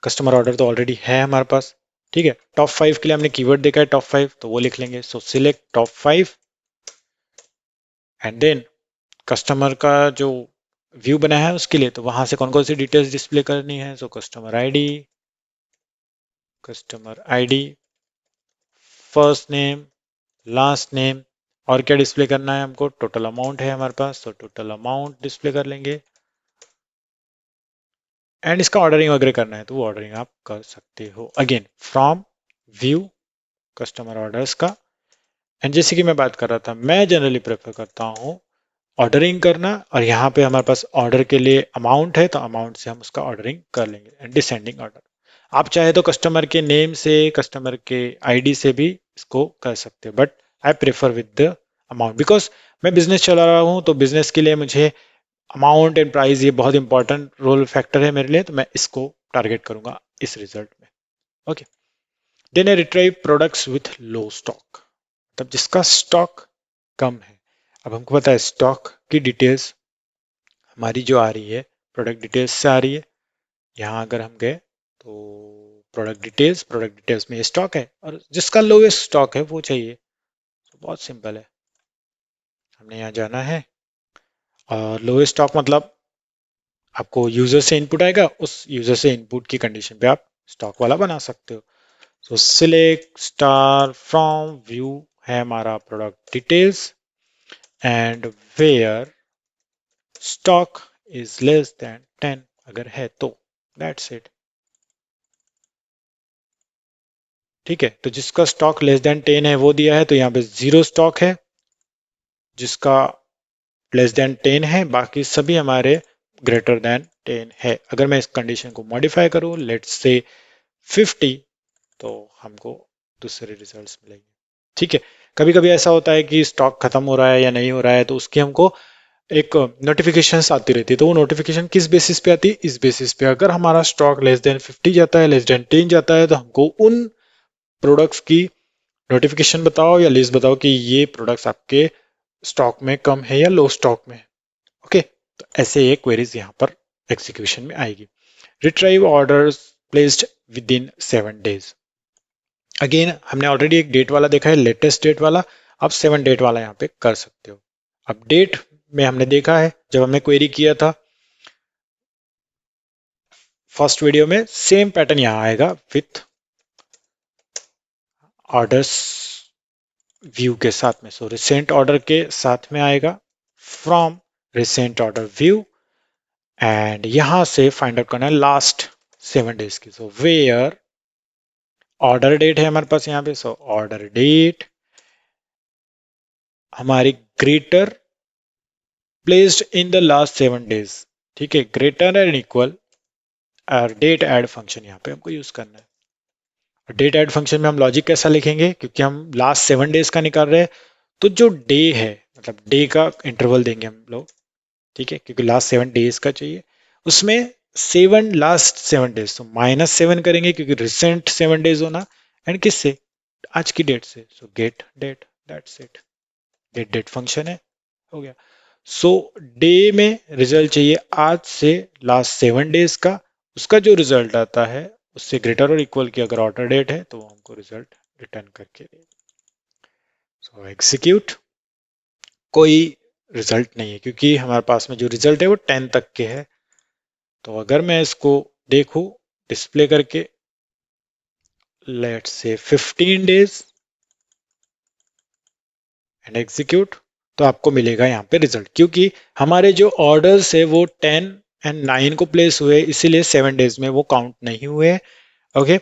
customer order तो ऑलरेडी है हमारे पास, ठीक है। टॉप 5 के लिए हमने कीवर्ड देखा है टॉप 5, तो वो लिख लेंगे। So select top 5 and then customer का जो व्यू बना है उसके लिए, तो वहां से कौन कौन सी डिटेल्स डिस्प्ले करनी है। सो customer ID, first name, last name, और क्या डिस्प्ले करना है हमको, टोटल अमाउंट है हमारे पास तो टोटल अमाउंट डिस्प्ले कर लेंगे। एंड इसका ऑर्डरिंग वगैरह करना है तो वो ऑर्डरिंग आप कर सकते हो again from view customer orders का। एंड जैसे कि मैं बात कर रहा था, मैं जनरली प्रेफर करता हूँ ऑर्डरिंग करना, और यहाँ पे हमारे पास ऑर्डर के लिए अमाउंट है तो अमाउंट से हम उसका ऑर्डरिंग कर लेंगे एंड डिसेंडिंग ऑर्डर। आप चाहे तो कस्टमर के नेम से, कस्टमर के आईडी से भी इसको कर सकते हो, but I prefer with the amount because मैं बिजनेस चला रहा हूँ, तो बिजनेस के लिए मुझे अमाउंट एंड प्राइस ये बहुत इंपॉर्टेंट रोल फैक्टर है मेरे लिए, तो मैं इसको टारगेट करूंगा इस रिजल्ट में। Okay, then I retrieve products with low stock, तब जिसका स्टॉक कम है। अब हमको पता है स्टॉक की डिटेल्स हमारी जो आ रही है प्रोडक्ट डिटेल्स से आ रही है। यहाँ अगर हम गए तो प्रोडक्ट डिटेल्स में ये स्टॉक है और जिसका लोएस्ट स्टॉक है वो चाहिए। तो बहुत सिंपल है, हमने यहाँ जाना है और लोएस्ट स्टॉक मतलब आपको यूजर से इनपुट आएगा, उस यूजर से इनपुट की कंडीशन पे आप स्टॉक वाला बना सकते हो। So select star from view है हमारा product details and where stock is less than 10 अगर है तो, दैट्स इट। ठीक है, तो जिसका स्टॉक लेस देन 10 है वो दिया है, तो यहाँ पे 0 स्टॉक है। जिसका लेस देन 10 है, बाकी सभी हमारे ग्रेटर देन 10 है। अगर मैं इस कंडीशन को मॉडिफाई करूं, लेट्स से 50, तो हमको दूसरे रिजल्ट्स मिलेंगे। ठीक है, कभी कभी ऐसा होता है कि स्टॉक खत्म हो रहा है या नहीं हो रहा है, तो उसकी हमको एक नोटिफिकेशंस आती रहती है। तो वो नोटिफिकेशन किस बेसिस पे आती है? इस बेसिस पे, अगर हमारा स्टॉक लेस देन 50 जाता है, लेस देन 10 जाता है, तो हमको उन प्रोडक्ट्स की नोटिफिकेशन बताओ या लिस्ट बताओ कि ये प्रोडक्ट्स आपके स्टॉक में कम है या लो स्टॉक में। ओके, तो ऐसे ये क्वेरीज यहाँ पर एग्जीक्यूशन में आएगी। Retrieve orders placed with in 7 days। Again हमने ऑलरेडी एक डेट वाला देखा है, लेटेस्ट डेट वाला। आप 7 डेट वाला यहाँ पे कर सकते हो। अब डेट में हमने देखा है, जब हमने क्वेरी किया था फर्स्ट वीडियो में, सेम पैटर्न यहाँ आएगा विथ ऑर्डर्स व्यू के साथ में। सो रिसेंट ऑर्डर के साथ में आएगा, from recent order view, and यहां से फाइंड आउट करना है लास्ट 7 days की। सो वेयर ऑर्डर डेट है हमारे पास यहाँ पे, सो ऑर्डर डेट हमारी greater placed in the last 7 days। ठीक है, ग्रेटर एंड इक्वल और डेट ऐड फंक्शन यहाँ पे हमको यूज करना है। और डेट ऐड फंक्शन में हम लॉजिक कैसा लिखेंगे, क्योंकि हम लास्ट 7 days का निकाल रहे हैं, तो जो डे है, मतलब डे का इंटरवल देंगे हम लोग। ठीक है, क्योंकि लास्ट 7 days का चाहिए, उसमें 7 लास्ट 7 days, तो -7 करेंगे क्योंकि रिसेंट 7 days होना, एंड किससे? आज की डेट से। So get date, that's it. Get date function है, हो गया। सो डे में रिजल्ट चाहिए आज से लास्ट 7 days का, उसका जो रिजल्ट आता है उससे ग्रेटर और इक्वल की अगर ऑर्डर डेट है तो वो हमको रिजल्ट रिटर्न करके दे। सो एग्जीक्यूट, कोई रिजल्ट नहीं है क्योंकि हमारे पास में जो रिजल्ट है वो 10 तक के है। तो अगर मैं इसको देखूं डिस्प्ले करके, let's say 15 days and execute, तो आपको मिलेगा यहाँ पे रिजल्ट, क्योंकि हमारे जो ऑर्डर्स है वो 10 एंड 9 को प्लेस हुए, इसीलिए 7 days में वो काउंट नहीं हुए। ओके,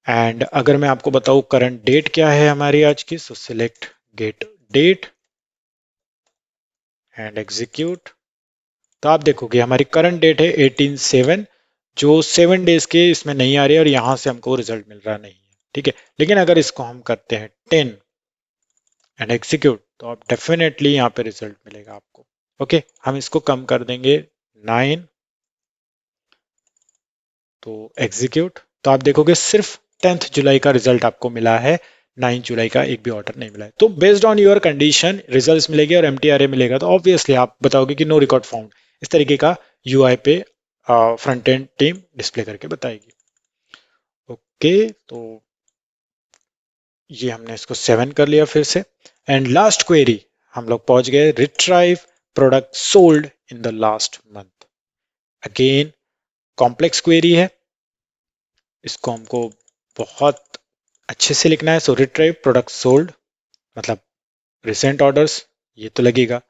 एंड अगर मैं आपको बताऊं करंट डेट क्या है हमारी आज की, so select get date and execute, तो आप देखोगे हमारी करंट डेट है 18/7, जो 7 days के इसमें नहीं आ रही है और यहां से हमको रिजल्ट मिल रहा नहीं है। ठीक है, लेकिन अगर इसको हम करते हैं 10 एंड एग्जीक्यूट, तो आप डेफिनेटली यहाँ पे रिजल्ट मिलेगा आपको। ओके, हम इसको कम कर देंगे 9, तो एग्जीक्यूट, तो आप देखोगे सिर्फ 10th जुलाई का रिजल्ट आपको मिला है, 9 जुलाई का एक भी ऑर्डर नहीं मिला है। तो based on your condition results मिलेगी और एमटीआरए मिलेगा, तो ऑब्वियसली आप बताओगे कि नो रिकॉर्ड फाउंड। इस तरीके का यूआई पे फ्रंट एंड टीम डिस्प्ले करके बताएगी। ओके, तो ये हमने इसको 7 कर लिया फिर से, एंड लास्ट क्वेरी हम लोग पहुंच गए, retrieve product sold in the last month. Again complex query है, इसको हमको बहुत अच्छे से लिखना है। सो रिट्राइव प्रोडक्ट सोल्ड मतलब रिसेंट ऑर्डर्स, ये तो लगेगा,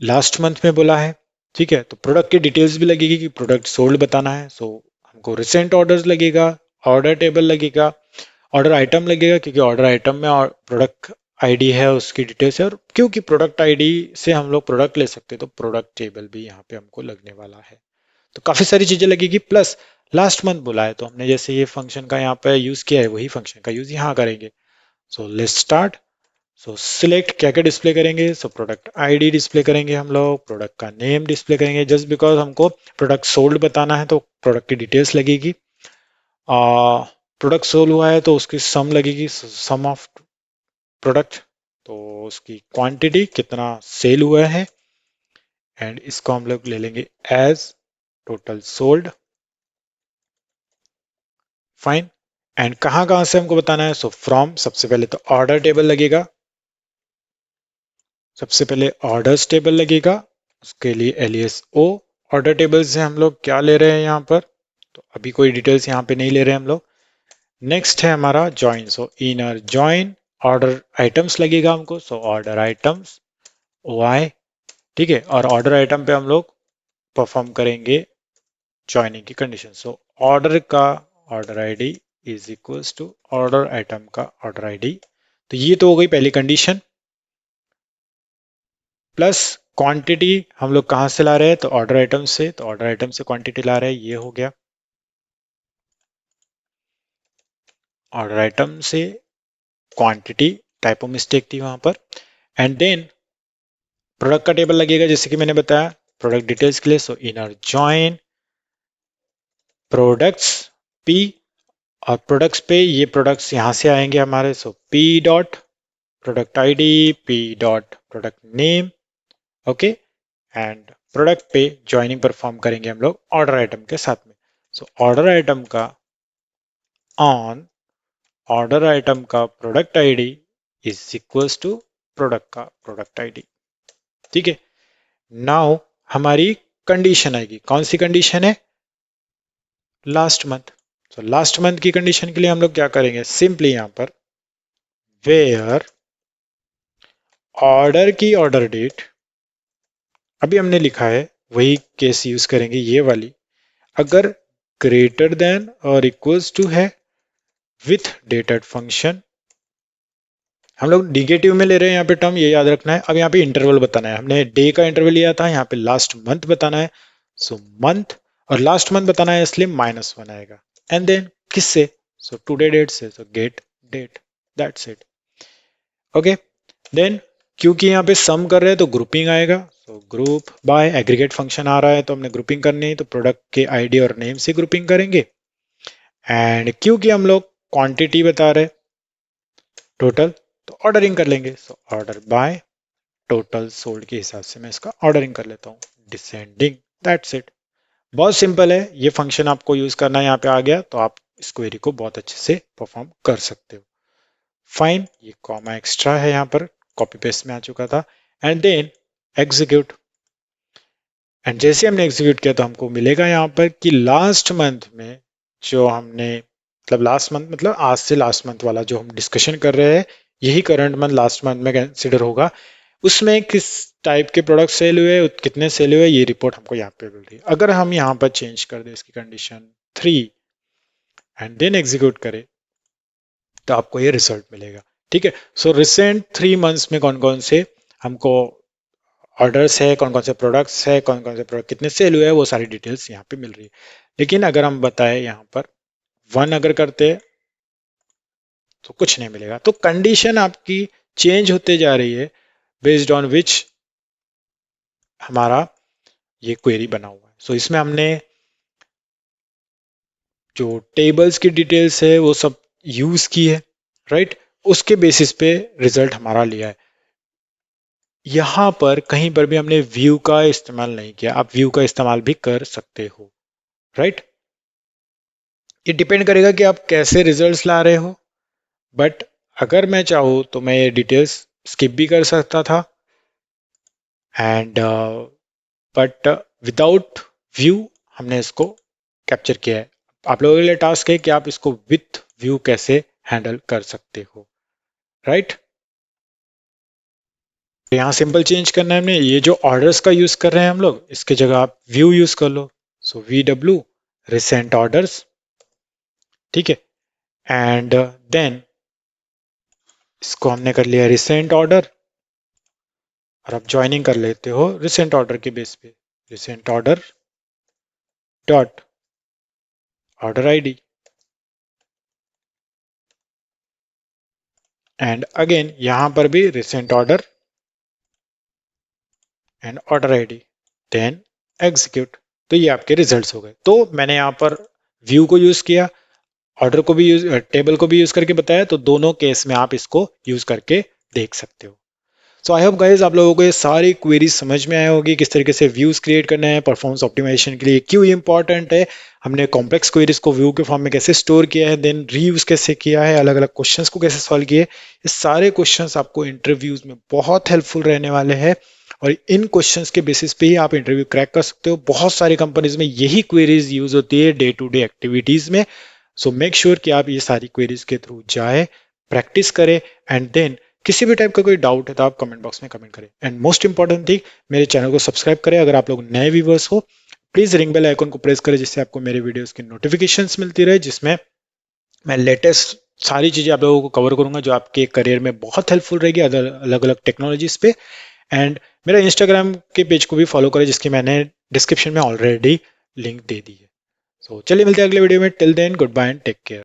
लास्ट मंथ में बोला है। ठीक है, तो प्रोडक्ट की डिटेल्स भी लगेगी कि प्रोडक्ट सोल्ड बताना है। सो हमको रिसेंट ऑर्डर्स लगेगा, ऑर्डर टेबल लगेगा, ऑर्डर आइटम लगेगा क्योंकि ऑर्डर आइटम में और प्रोडक्ट आईडी है, उसकी डिटेल्स है, और क्योंकि प्रोडक्ट आईडी से हम लोग प्रोडक्ट ले सकते हैं तो प्रोडक्ट टेबल भी यहाँ पे हमको लगने वाला है। तो काफी सारी चीजें लगेगी, प्लस लास्ट मंथ बोला है तो हमने जैसे ये फंक्शन का यहाँ पे यूज किया है वही फंक्शन का यूज यहाँ करेंगे। So let's start. So select क्या क्या डिस्प्ले करेंगे, सो प्रोडक्ट आईडी डिस्प्ले करेंगे हम लोग, प्रोडक्ट का नेम डिस्प्ले करेंगे, जस्ट बिकॉज हमको प्रोडक्ट सोल्ड बताना है तो प्रोडक्ट की डिटेल्स लगेगी। प्रोडक्ट सोल्ड हुआ है तो उसकी सम लगेगी, सम ऑफ प्रोडक्ट, तो उसकी क्वांटिटी कितना सेल हुआ है, एंड इसको हम लोग ले लेंगे as total sold. Fine, and कहां कहां से हमको बताना है, सो फ्रॉम, सबसे पहले तो ऑर्डर टेबल लगेगा, सबसे पहले ऑर्डर्स टेबल लगेगा, उसके लिए एलियस ओ। ऑर्डर टेबल से हम लोग क्या ले रहे हैं यहाँ पर, तो अभी कोई डिटेल्स यहाँ पे नहीं ले रहे हैं हम लोग। नेक्स्ट है हमारा ज्वाइन, सो इनर ज्वाइन, ऑर्डर आइटम्स लगेगा हमको, सो ऑर्डर आइटम्स ओ आई। ठीक है, और ऑर्डर आइटम पे हम लोग परफॉर्म करेंगे ज्वाइनिंग की कंडीशन, सो ऑर्डर का order ID is equals to order item का ऑर्डर आईडी। तो ये तो हो गई पहली कंडीशन। प्लस क्वांटिटी हम लोग कहां से ला रहे हैं, तो ऑर्डर आइटम से, तो ऑर्डर आइटम से क्वांटिटी ला रहे हैं, ये हो गया ऑर्डर आइटम से क्वांटिटी, टाइपो मिस्टेक थी वहां पर। एंड देन प्रोडक्ट का टेबल लगेगा जैसे कि मैंने बताया प्रोडक्ट डिटेल्स के लिए। So inner join products P, और प्रोडक्ट्स पे ये प्रोडक्ट्स यहां से आएंगे हमारे। So P dot product ID, P dot product name, okay. And product पे ज्वाइनिंग परफॉर्म करेंगे हम लोग ऑर्डर आइटम के साथ में। सो ऑर्डर आइटम का ऑन ऑर्डर आइटम का product ID is equals to product का प्रोडक्ट आईडी। ठीक है, नाउ हमारी कंडीशन आएगी, कौन सी कंडीशन है, लास्ट मंथ। तो लास्ट मंथ की कंडीशन के लिए हम लोग क्या करेंगे, सिंपली यहां पर वेयर ऑर्डर की ऑर्डर डेट, अभी हमने लिखा है वही केस यूज करेंगे ये वाली, अगर ग्रेटर देन और इक्वल्स टू है विथ डेटेड फंक्शन, हम लोग निगेटिव में ले रहे हैं यहाँ पे टर्म, ये याद रखना है। अब यहाँ पे इंटरवल बताना है, हमने डे का इंटरवल लिया था, यहाँ पे लास्ट मंथ बताना है। सो मंथ और लास्ट मंथ बताना है इसलिए -1 आएगा। एंड देन किससे, सो टुडे डेट से, so get date, that's it. Okay, then क्योंकि यहाँ पे सम कर रहे हैं तो ग्रुपिंग आएगा। So group by aggregate function आ रहा है तो हमने ग्रुपिंग करनी है, तो प्रोडक्ट के आईडी और नेम से ग्रुपिंग करेंगे। एंड क्योंकि हम लोग क्वांटिटी बता रहे टोटल, तो ऑर्डरिंग कर लेंगे। So order by total sold के हिसाब से मैं इसका ऑर्डरिंग कर लेता हूँ, डिसेंडिंग, दैट्स इट। बहुत सिंपल है, ये फंक्शन आपको यूज करना है, यहाँ पे आ गया तो आप इस क्वेरी को बहुत अच्छे से परफॉर्म कर सकते हो। फाइन, ये कॉमा एक्स्ट्रा है यहाँ पर, कॉपी पेस्ट में आ चुका था। एंड देन एग्जीक्यूट, एंड जैसे हमने एग्जीक्यूट किया तो हमको मिलेगा यहाँ पर कि लास्ट मंथ में जो हमने, मतलब लास्ट मंथ मतलब आज से लास्ट मंथ वाला जो हम डिस्कशन कर रहे हैं, यही करंट मंथ लास्ट मंथ में कंसिडर होगा। उसमें किस टाइप के प्रोडक्ट सेल हुए, कितने सेल हुए, ये रिपोर्ट हमको यहाँ पे मिल रही है। अगर हम यहाँ पर चेंज कर दें इसकी कंडीशन 3 एंड देन एग्जीक्यूट करें तो आपको ये रिजल्ट मिलेगा। ठीक है, सो रिसेंट 3 मंथ्स में कौन कौन से हमको ऑर्डर्स है, कौन कौन से प्रोडक्ट्स है, कौन कौन से प्रोडक्ट कितने सेल हुए हैं, वो सारी डिटेल्स यहाँ पे मिल रही है। लेकिन अगर हम बताए यहाँ पर 1 अगर करते हैं तो कुछ नहीं मिलेगा। तो कंडीशन आपकी चेंज होते जा रही है बेस्ड ऑन विच हमारा ये क्वेरी बना हुआ है। सो इसमें हमने जो टेबल्स की डिटेल्स है वो सब यूज की है, राइट, उसके बेसिस पे रिजल्ट हमारा लिया है। यहां पर कहीं पर भी हमने व्यू का इस्तेमाल नहीं किया, आप व्यू का इस्तेमाल भी कर सकते हो, राइट। ये डिपेंड करेगा कि आप कैसे रिजल्ट्स ला रहे हो, बट अगर मैं चाहूँ तो मैं ये डिटेल्स स्किप भी कर सकता था, एंड बट विदाउट व्यू हमने इसको कैप्चर किया है। आप लोगों के लिए टास्क है कि आप इसको विथ व्यू कैसे हैंडल कर सकते हो, राइट। यहाँ सिंपल चेंज करना है हमने, ये जो ऑर्डर्स का यूज कर रहे हैं हम लोग, इसके जगह आप व्यू यूज कर लो। सो VW रिसेंट ऑर्डर्स, ठीक है। एंड देन इसको हमने कर लिया रिसेंट ऑर्डर, और आप ज्वाइनिंग कर लेते हो रिसेंट ऑर्डर के बेस पे, recent order dot order ID, and again यहां पर भी recent order and order ID, then execute. तो ये आपके रिजल्ट्स हो गए। तो मैंने यहाँ पर व्यू को यूज किया, ऑर्डर को भी यूज, टेबल को भी यूज करके बताया, तो दोनों केस में आप इसको यूज करके देख सकते हो। सो आई होप गाइज आप लोगों को ये सारी क्वेरीज समझ में आया होगी, किस तरीके से व्यूज क्रिएट करना है परफॉर्मेंस ऑप्टिमाइजेशन के लिए, क्यों इंपॉर्टेंट है, हमने कॉम्प्लेक्स क्वेरीज को व्यू के फॉर्म में कैसे स्टोर किया है, देन रीयूज कैसे किया है, अलग अलग क्वेश्चंस को कैसे सॉल्व किए। ये सारे क्वेश्चंस आपको इंटरव्यूज में बहुत हेल्पफुल रहने वाले हैं, और इन क्वेश्चंस के बेसिस पे ही आप इंटरव्यू क्रैक कर सकते हो। बहुत सारी कंपनीज में यही क्वेरीज यूज होती है डे टू डे एक्टिविटीज में। सो मेक श्योर कि आप ये सारी क्वेरीज के थ्रू जाए, प्रैक्टिस करें, एंड देन किसी भी टाइप का कोई डाउट है तो आप कमेंट बॉक्स में कमेंट करें। एंड मोस्ट इंपॉर्टेंट थिंग, मेरे चैनल को सब्सक्राइब करें। अगर आप लोग नए व्यूवर्स हो, प्लीज रिंग बेल आइकन को प्रेस करें जिससे आपको मेरे वीडियोस की नोटिफिकेशंस मिलती रहे, जिसमें मैं लेटेस्ट सारी चीज़ें आप लोगों को कवर करूंगा जो आपके करियर में बहुत हेल्पफुल रहेगी अलग अलग टेक्नोलॉजीज पे। एंड मेरा इंस्टाग्राम के पेज को भी फॉलो करें जिसकी मैंने डिस्क्रिप्शन में ऑलरेडी लिंक दे दी है। सो चलिए मिलते हैं अगले वीडियो में। Till then goodbye and take care.